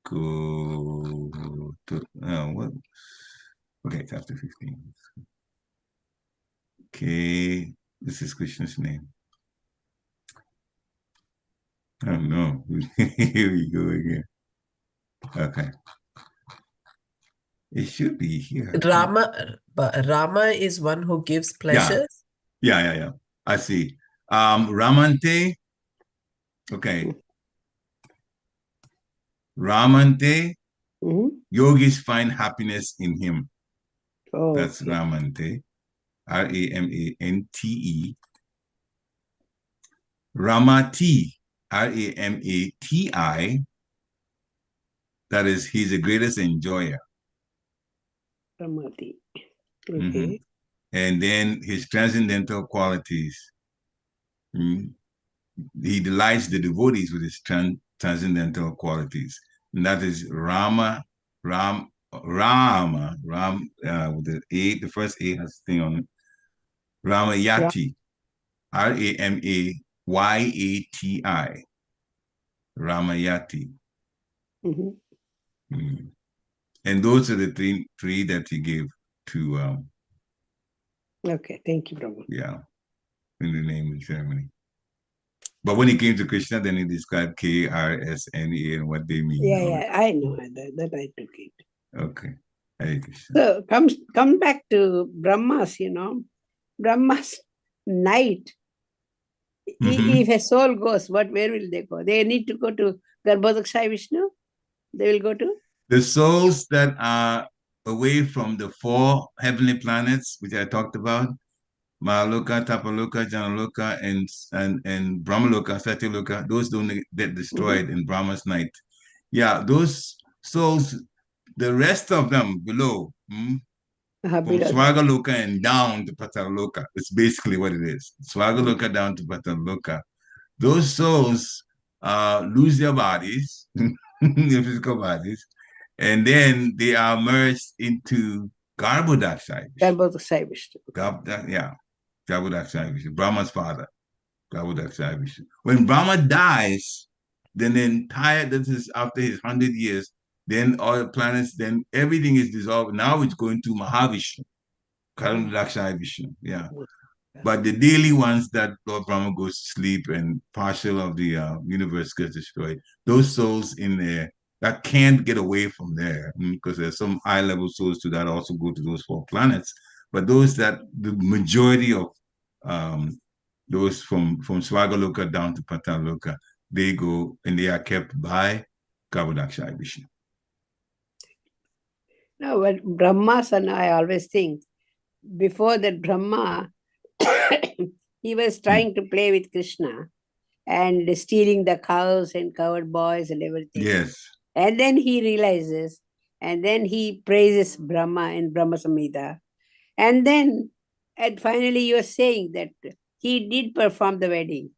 go to what? Okay, chapter 15. Okay, this is Krishna's name. I don't know. Here we go again. Okay. It should be here. Rama is one who gives pleasures. Yeah. I see. Ramante. Okay. Ramante. Yogis find happiness in him. Oh, that's okay. Ramante. Ramante. Ramati. Ramati. That is, he's the greatest enjoyer. Ramati. Okay. And then his transcendental qualities. He delights the devotees with his transcendental qualities. And that is Rama, with the A, the first A has a thing on it. Ramayati. Ramayati. Ramayati. And those are the three that he gave to okay, thank you, Prabhu. Yeah, in the naming ceremony. But when he came to Krishna, then he described KRSNA and what they mean. Yeah, I know that I took it. Okay. Hare Krishna. So come back to Brahma's, Brahma's night. If a soul goes, where will they go? They need to go to Garbhodaksha Vishnu? They will go to? The souls that are away from the 4 heavenly planets, which I talked about, Mahaloka, Tapaloka, Janaloka, and Brahmaloka, Satyaloka, those don't get destroyed in Brahma's night. Yeah, those souls, the rest of them below, from Swagaloka and down to Pataloka, it's basically what it is. Swagaloka down to Pataloka. Those souls lose their bodies, their physical bodies, and then they are merged into Garbhodaksha. Garbhodaksha Vishnu. Garbhodaksha Vishnu, Brahma's father. Garbhodaksha Vishnu. When Brahma dies, then the entire, this is after his 100 years, then all the planets, then everything is dissolved. Now it's going to Mahavishnu. Garbhodaksha Vishnu. Yeah. But the daily ones that Lord Brahma goes to sleep and partial of the universe gets destroyed, those souls in there that can't get away from there, because there's some high-level souls to that also go to those 4 planets. But those that, the majority of those from Swagaloka down to Pataloka, they go and they are kept by Garbhodaksha Vishnu. No, but Brahma's son, I always think, before that Brahma, he was trying to play with Krishna and stealing the cows and covered boys and everything. Yes. And then he realizes, and then he praises Brahma in Brahma Samhita. And then, and finally, you are saying that he did perform the wedding.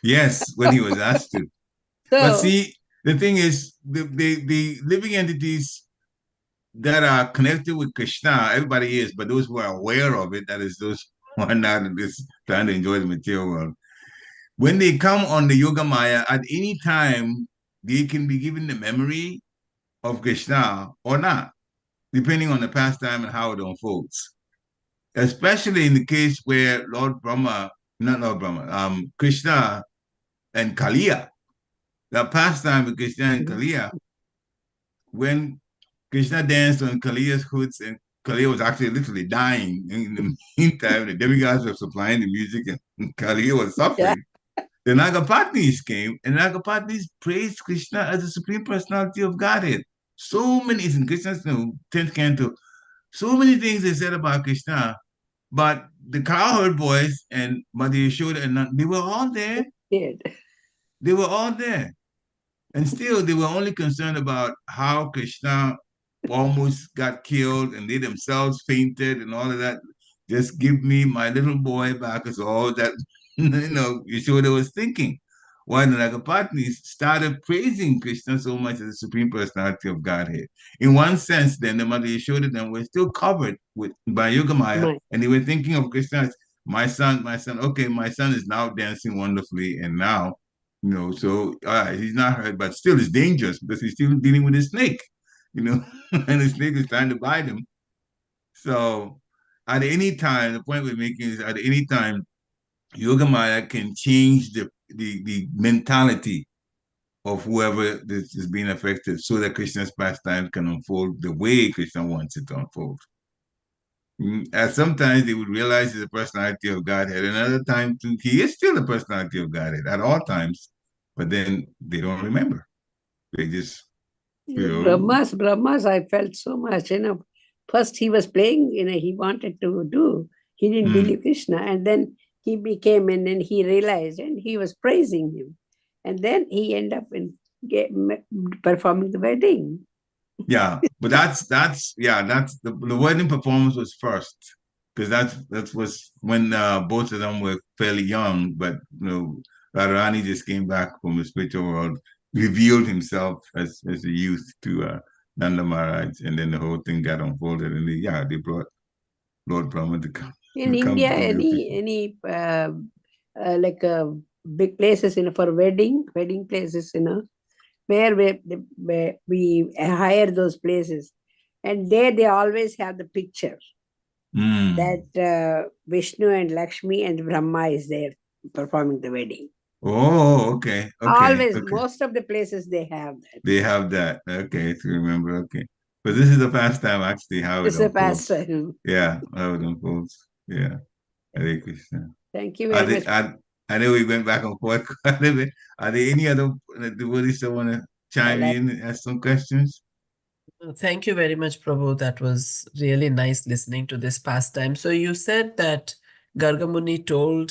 Yes, when he was asked to. But So, see, the thing is, the living entities that are connected with Krishna, everybody is, but those who are aware of it, that is those who are not just trying to enjoy the material world, when they come on the Yoga Maya, at any time, they can be given the memory of Krishna or not, depending on the pastime and how it unfolds. Especially in the case where Lord Brahma, not Lord Brahma, Krishna and Kaliya, the pastime with Krishna and Kaliya, when Krishna danced on Kaliya's hoods and Kaliya was actually literally dying. In the meantime, the demigods were supplying the music and Kaliya was yeah, suffering. The Nagapatnis came, and Nagapatnis praised Krishna as the Supreme Personality of Godhead. So many, in Krishna's 10th canto, so many things they said about Krishna, but the cowherd boys and Mother Yashoda, and they were all there. did. They were all there. And still, they were only concerned about how Krishna almost got killed and they themselves fainted and all of that. Just give me my little boy back is all that, Yashoda was thinking. While the Nagapatnis started praising Krishna so much as the Supreme Personality of Godhead. In one sense, then the Mother Yashoda then were still covered by Yogamaya, My, and they were thinking of Krishna as my son, okay, my son is now dancing wonderfully, and now so he's not hurt, but still it's dangerous because he's still dealing with a snake, and the snake is trying to bite him. So at any time, the point we're making is at any time, Yoga Maya can change the mentality of whoever this is being affected so that Krishna's pastime can unfold the way Krishna wants it to unfold. And sometimes they would realize he's a personality of Godhead. Another time, too, he is still a personality of Godhead at all times, but then they don't remember. They just, Brahmas, I felt so much, First he was playing, he wanted to do, he didn't mm, believe Krishna, and then he became, and then he realized, and he was praising him. And then he ended up performing the wedding. yeah. But that's the wedding performance was first because that was when both of them were fairly young, but Radharani just came back from the spiritual world, revealed himself as a youth to Nanda Maharaj, and then the whole thing got unfolded, and they brought Lord Brahma to come In to come India, to the official. any like big places, for wedding places, where we hire those places, and there they always have the picture Mm. that Vishnu and Lakshmi and Brahma is there performing the wedding. Oh, okay, Always, okay. most of the places they have that. They have that. Okay, to remember. Okay. But this is the past time actually how it It's a unfolds. pastime. Yeah, how it unfolds. Yeah. Hare Krishna. Thank you Are very they, much. I know we went back and forth quite a bit. Are there any other devotees that want to chime Like, in and ask some questions? Thank you very much, Prabhu. That was really nice listening to this pastime. So you said that Gargamuni told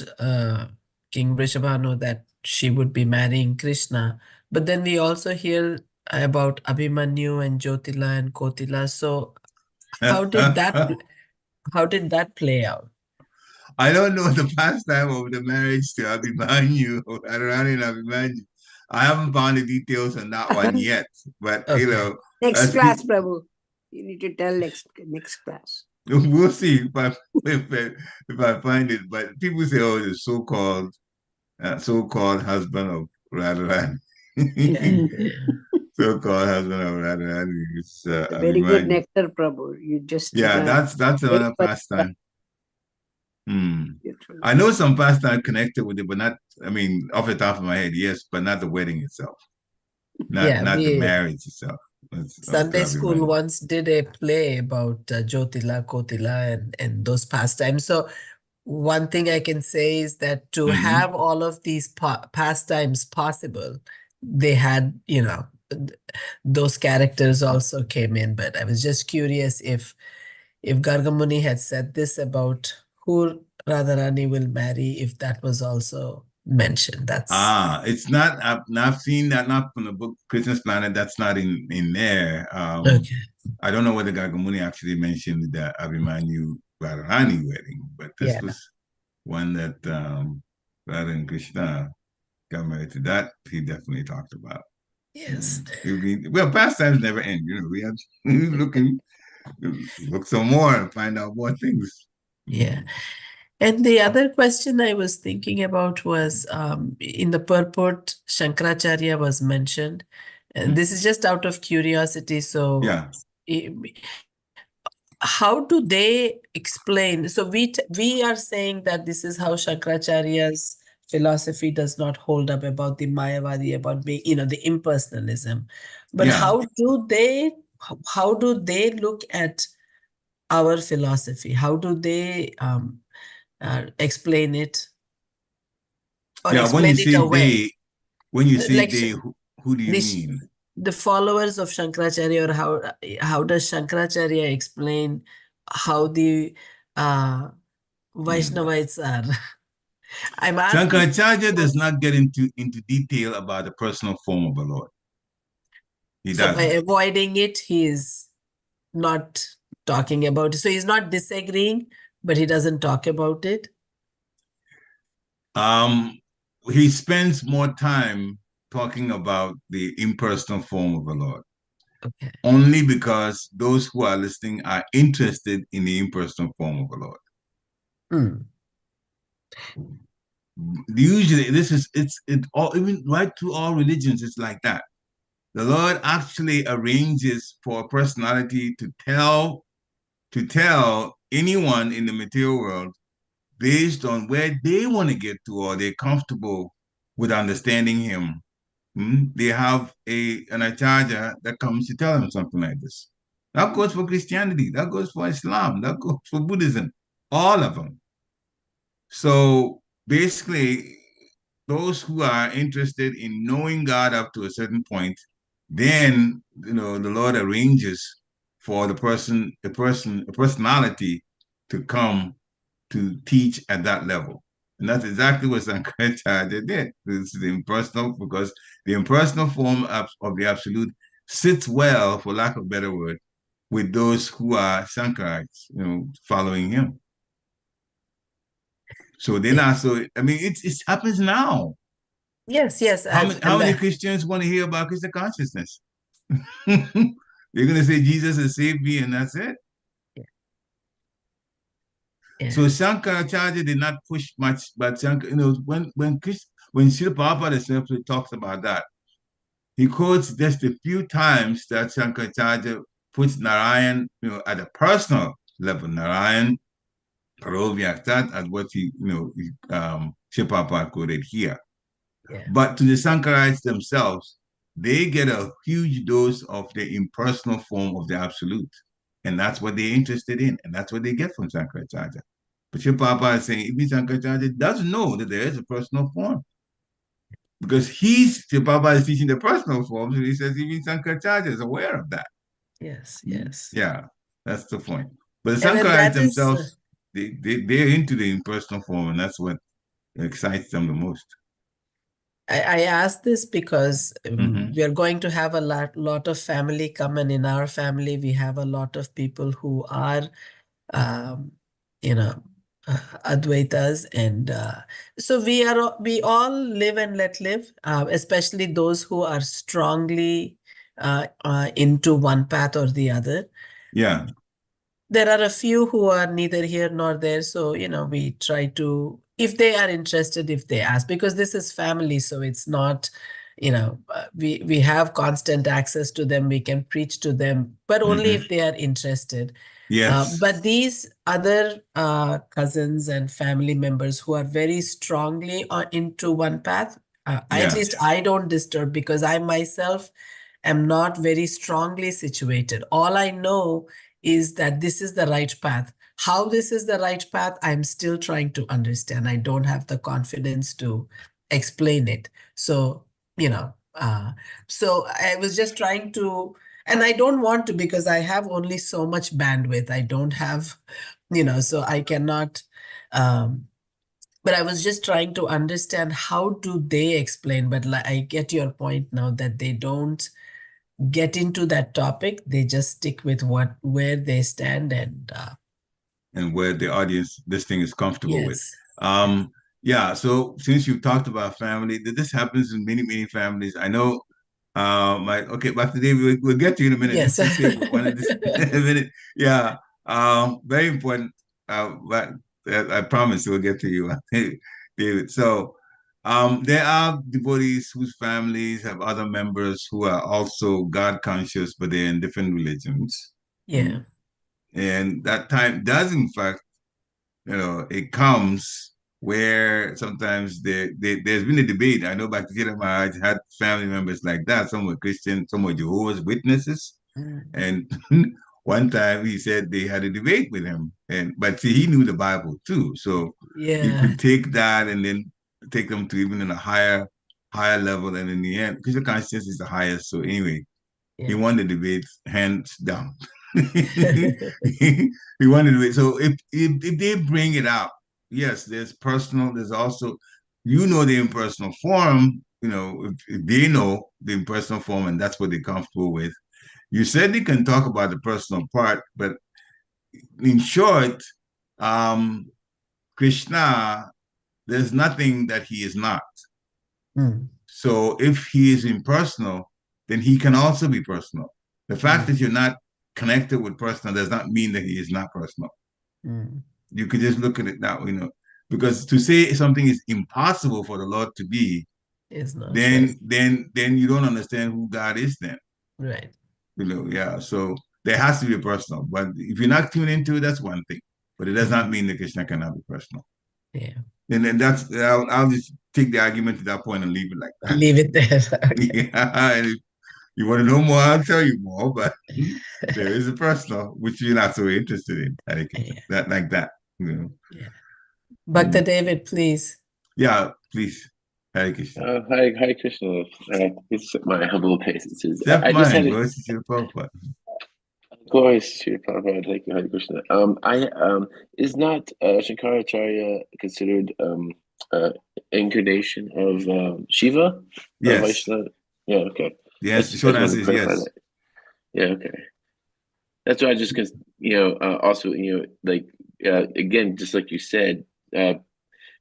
King Vrishabhanu that she would be marrying Krishna, but then we also hear about Abhimanyu and Jyotila and Kotila. So how did that how did that play out? I don't know the pastime of the marriage to Abhimanyu or Radharani and Abhimanyu. I haven't found the details on that one yet, but Okay. next as class, people, Prabhu. You need to tell next class. we'll see if I find it. But people say, "Oh, the so-called husband of Radharani." Yeah. So-called husband of Radharani is Very good Abhimanyu. nectar, Prabhu. You just Yeah, that's wait another for pastime. beautiful. I know some pastime connected with it, but not. I mean, off the top of my head, yes, but not the wedding itself, Yeah, not the we marriage itself of the Sunday school Abhimanyu. once did a play about Jyotila, Kotila, and those pastimes. So one thing I can say is that to Mm-hmm. have all of these pastimes possible, they had, those characters also came in. But I was just curious if Gargamuni had said this about who Radharani will marry, if that was also mentioned. That's It's not. I've not seen that. Not from the book Christmas Planet. That's not in there. okay. I don't know whether Gagamuni actually mentioned the Abhimanyu Radharani wedding, but this Yeah. was one that Radha and Krishna got married to. That he definitely talked about. Yes. Well, pastimes never end. We have look some more and find out more things. Yeah. And the other question I was thinking about was in the purport, Shankaracharya was mentioned. This is just out of curiosity. So, Yeah. How do they explain? So we are saying that this is how Shankaracharya's philosophy does not hold up about the Mayavadi, about being, the impersonalism. But Yeah. how do they look at our philosophy? How do they explain it or Yeah. When you explain it say away? they, when you say Like they, who do you this, mean? the followers of Shankaracharya, or how does Shankaracharya explain how the Vaishnavites are? I'm asking Shankaracharya does because, not get into detail about the personal form of the Lord. He so by doesn't. avoiding it, he is not talking about it. So he's not disagreeing, but he doesn't talk about it. He spends more time talking about the impersonal form of the Lord. Okay. Only because those who are listening are interested in the impersonal form of the Lord. Mm. Usually, it's all, even right through all religions, it's like that. The Lord actually arranges for a personality to tell anyone in the material world based on where they want to get to, or they're comfortable with understanding Him. They have an acharya that comes to tell them something like this. That goes for Christianity. That goes for Islam. That goes for Buddhism. All of them. So basically, those who are interested in knowing God up to a certain point, then the Lord arranges for a personality to come to teach at that level. And that's exactly what Sankaracharya did. This is the impersonal, because the impersonal form of the absolute sits well, for lack of a better word, with those who are Sankarites, following him. So they're not so, I mean, it happens now. Yes. How many Christians want to hear about Krishna consciousness? They're going to say Jesus has saved me and that's it. Yeah. So Shankaracharya did not push much, but when Srila Prabhupada talks about that, he quotes just a few times that Shankaracharya puts Narayan, at a personal level. Narayan, Parovyaksat, as what Srila Prabhupada quoted here. Yeah. But to the Sankarites themselves, they get a huge dose of the impersonal form of the absolute. And that's what they're interested in. And that's what they get from Shankaracharya. But your Papa is saying Ibn Shankaracharya doesn't know that there is a personal form. Because your Papa is teaching the personal form, so he says Ibn Shankaracharya is aware of that. Yes. Yeah, that's the point. But the And then Sankarites that is, themselves, they're into the impersonal form, and that's what excites them the most. I asked this because we are going to have a lot of family come, and in our family we have a lot of people who are Advaitas, and so we all live and let live, especially those who are strongly into one path or the other. Yeah. There are a few who are neither here nor there, so we try to, if they are interested, if they ask, because this is family, so it's not, we have constant access to them, we can preach to them, but only if they are interested. Yes. But these other cousins and family members who are very strongly into one path, at least I don't disturb, because I myself am not very strongly situated. All I know is that this is the right path. How this is the right path, I'm still trying to understand. I don't have the confidence to explain it. So, So I was just trying to, and I don't want to because I have only so much bandwidth. I don't have, so I cannot. Um, but I was just trying to understand how do they explain. But I get your point now that they don't get into that topic. They just stick with where they stand and where the audience this thing is comfortable with. yes. Yeah, so since you've talked about family, this happens in many, many families. I know but today we'll get to you in a minute. Yes. Just say one of this in a minute. Yeah. Very important. But I promise we'll get to you, David. So there are devotees whose families have other members who are also God conscious, but they're in different religions. Yeah. And that time does, in fact, it comes where sometimes there's been a debate. I know back to Jeremiah, I had family members like that. Some were Christian, some were Jehovah's Witnesses. And one time he said they had a debate with him. But see, he knew the Bible too. So you Yeah. could take that and then take them to even in a higher level. And in the end, because your consciousness is the highest. So anyway, he Yeah. won the debate hands down. He won the debate. So if they bring it out, yes, there's personal. There's also, the impersonal form. If they know the impersonal form, and that's what they're comfortable with. You said they can talk about the personal part, but in short, um, Krishna, there's nothing that he is not. Mm. So if he is impersonal, then he can also be personal. The fact that you're not connected with personal does not mean that he is not personal. Mm. You could just look at it now, because to say something is impossible for the Lord to be, It's not right. then you don't understand who God is then. Right. Yeah. So there has to be a personal. But if you're not tuned into it, that's one thing. But it does not mean that Krishna cannot be personal. Yeah. And then I'll just take the argument to that point and leave it like that. Leave it there. Okay. Yeah. And if you want to know more, I'll tell you more. But there is a personal, which you're not so interested in. Yeah. That like that. Yeah. Bhakta David, please. Yeah, please. Hare Krishna. Hi, Krishna. It's my humble obeisances. Step I just had mine, a go to the Prabhupada. glory to Prabhupada. Thank you, Hare Krishna. Is not Shankaracharya considered incarnation of Shiva? Yes. Vaishnava? Yeah. Okay. The short answer is yes. That. Yeah. Okay. That's why I just because also like again, just like you said,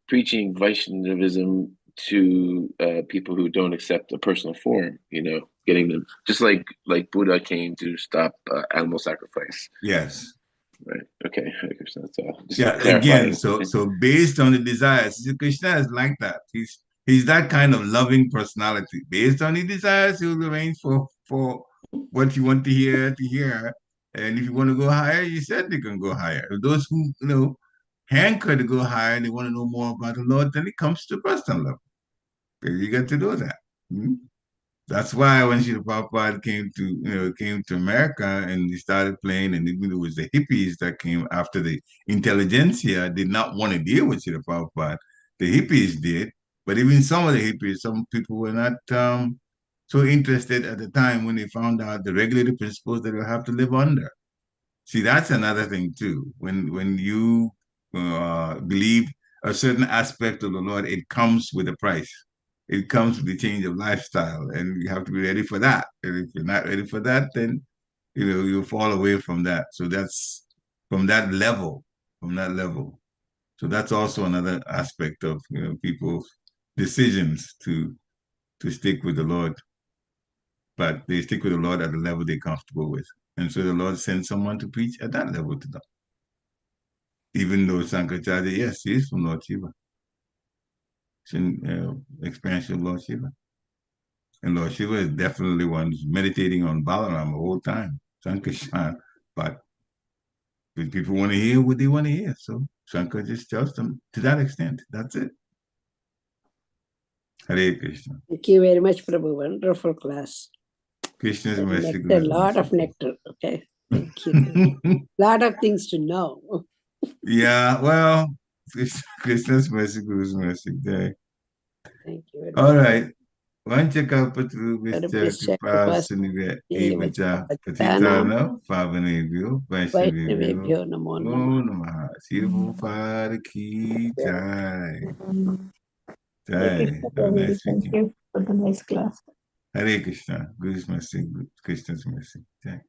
preaching Vaishnavism to people who don't accept a personal form, getting them just like Buddha came to stop animal sacrifice. Yes. Right. Okay. Hare Krishna. That's all. Just Yeah. Again, so based on the desires, Krishna is like that. He's that kind of loving personality. Based on the desires, he'll arrange for what you want to hear. And if you want to go higher, you said they can go higher. Those who hanker to go higher and they want to know more about the Lord, then it comes to personal level. You get to do that. That's why when Srila Prabhupada came to America and he started playing, and even it was the hippies that came after the intelligentsia did not want to deal with Srila Prabhupada. The hippies did, but even some of the hippies, some people were not so interested at the time when they found out the regulative principles that they have to live under. See, that's another thing too. When you believe a certain aspect of the Lord, it comes with a price. It comes with the change of lifestyle, and you have to be ready for that. And if you're not ready for that, then you'll fall away from that. So that's from that level, from that level. So that's also another aspect of people's decisions to stick with the Lord, but they stick with the Lord at the level they're comfortable with. And so the Lord sends someone to preach at that level to them. Even though Sankaracharya, yes, he is from Lord Shiva. It's an expansion of Lord Shiva. And Lord Shiva is definitely one who's meditating on Balaram the whole time, Sankarshan. But people want to hear what they want to hear. So Shankar just tells them to that extent. That's it. Hare Krishna. Thank you very much, Prabhu. Wonderful class. Krishna's And mercy. nectar, a lot of nectar. Okay. Thank you. Lot of things to know. Yeah, well, Krishna's mercy, Guru's mercy. There. Thank you very All much. right. Vanchakapatruvyascha Arabhishya kripasinivya cha Patitana patitana pavanebhyo vaishnavebhyo Vaishnavebhyo Namo namo Namaha. namaha. Shiva Prabhupada ki jai. Hare Jai. Krishna, Have a Prabhuji. nice Thank weekend. you for the nice class. Hare Krishna. Guru's mercy. Krishna's mercy. Jai.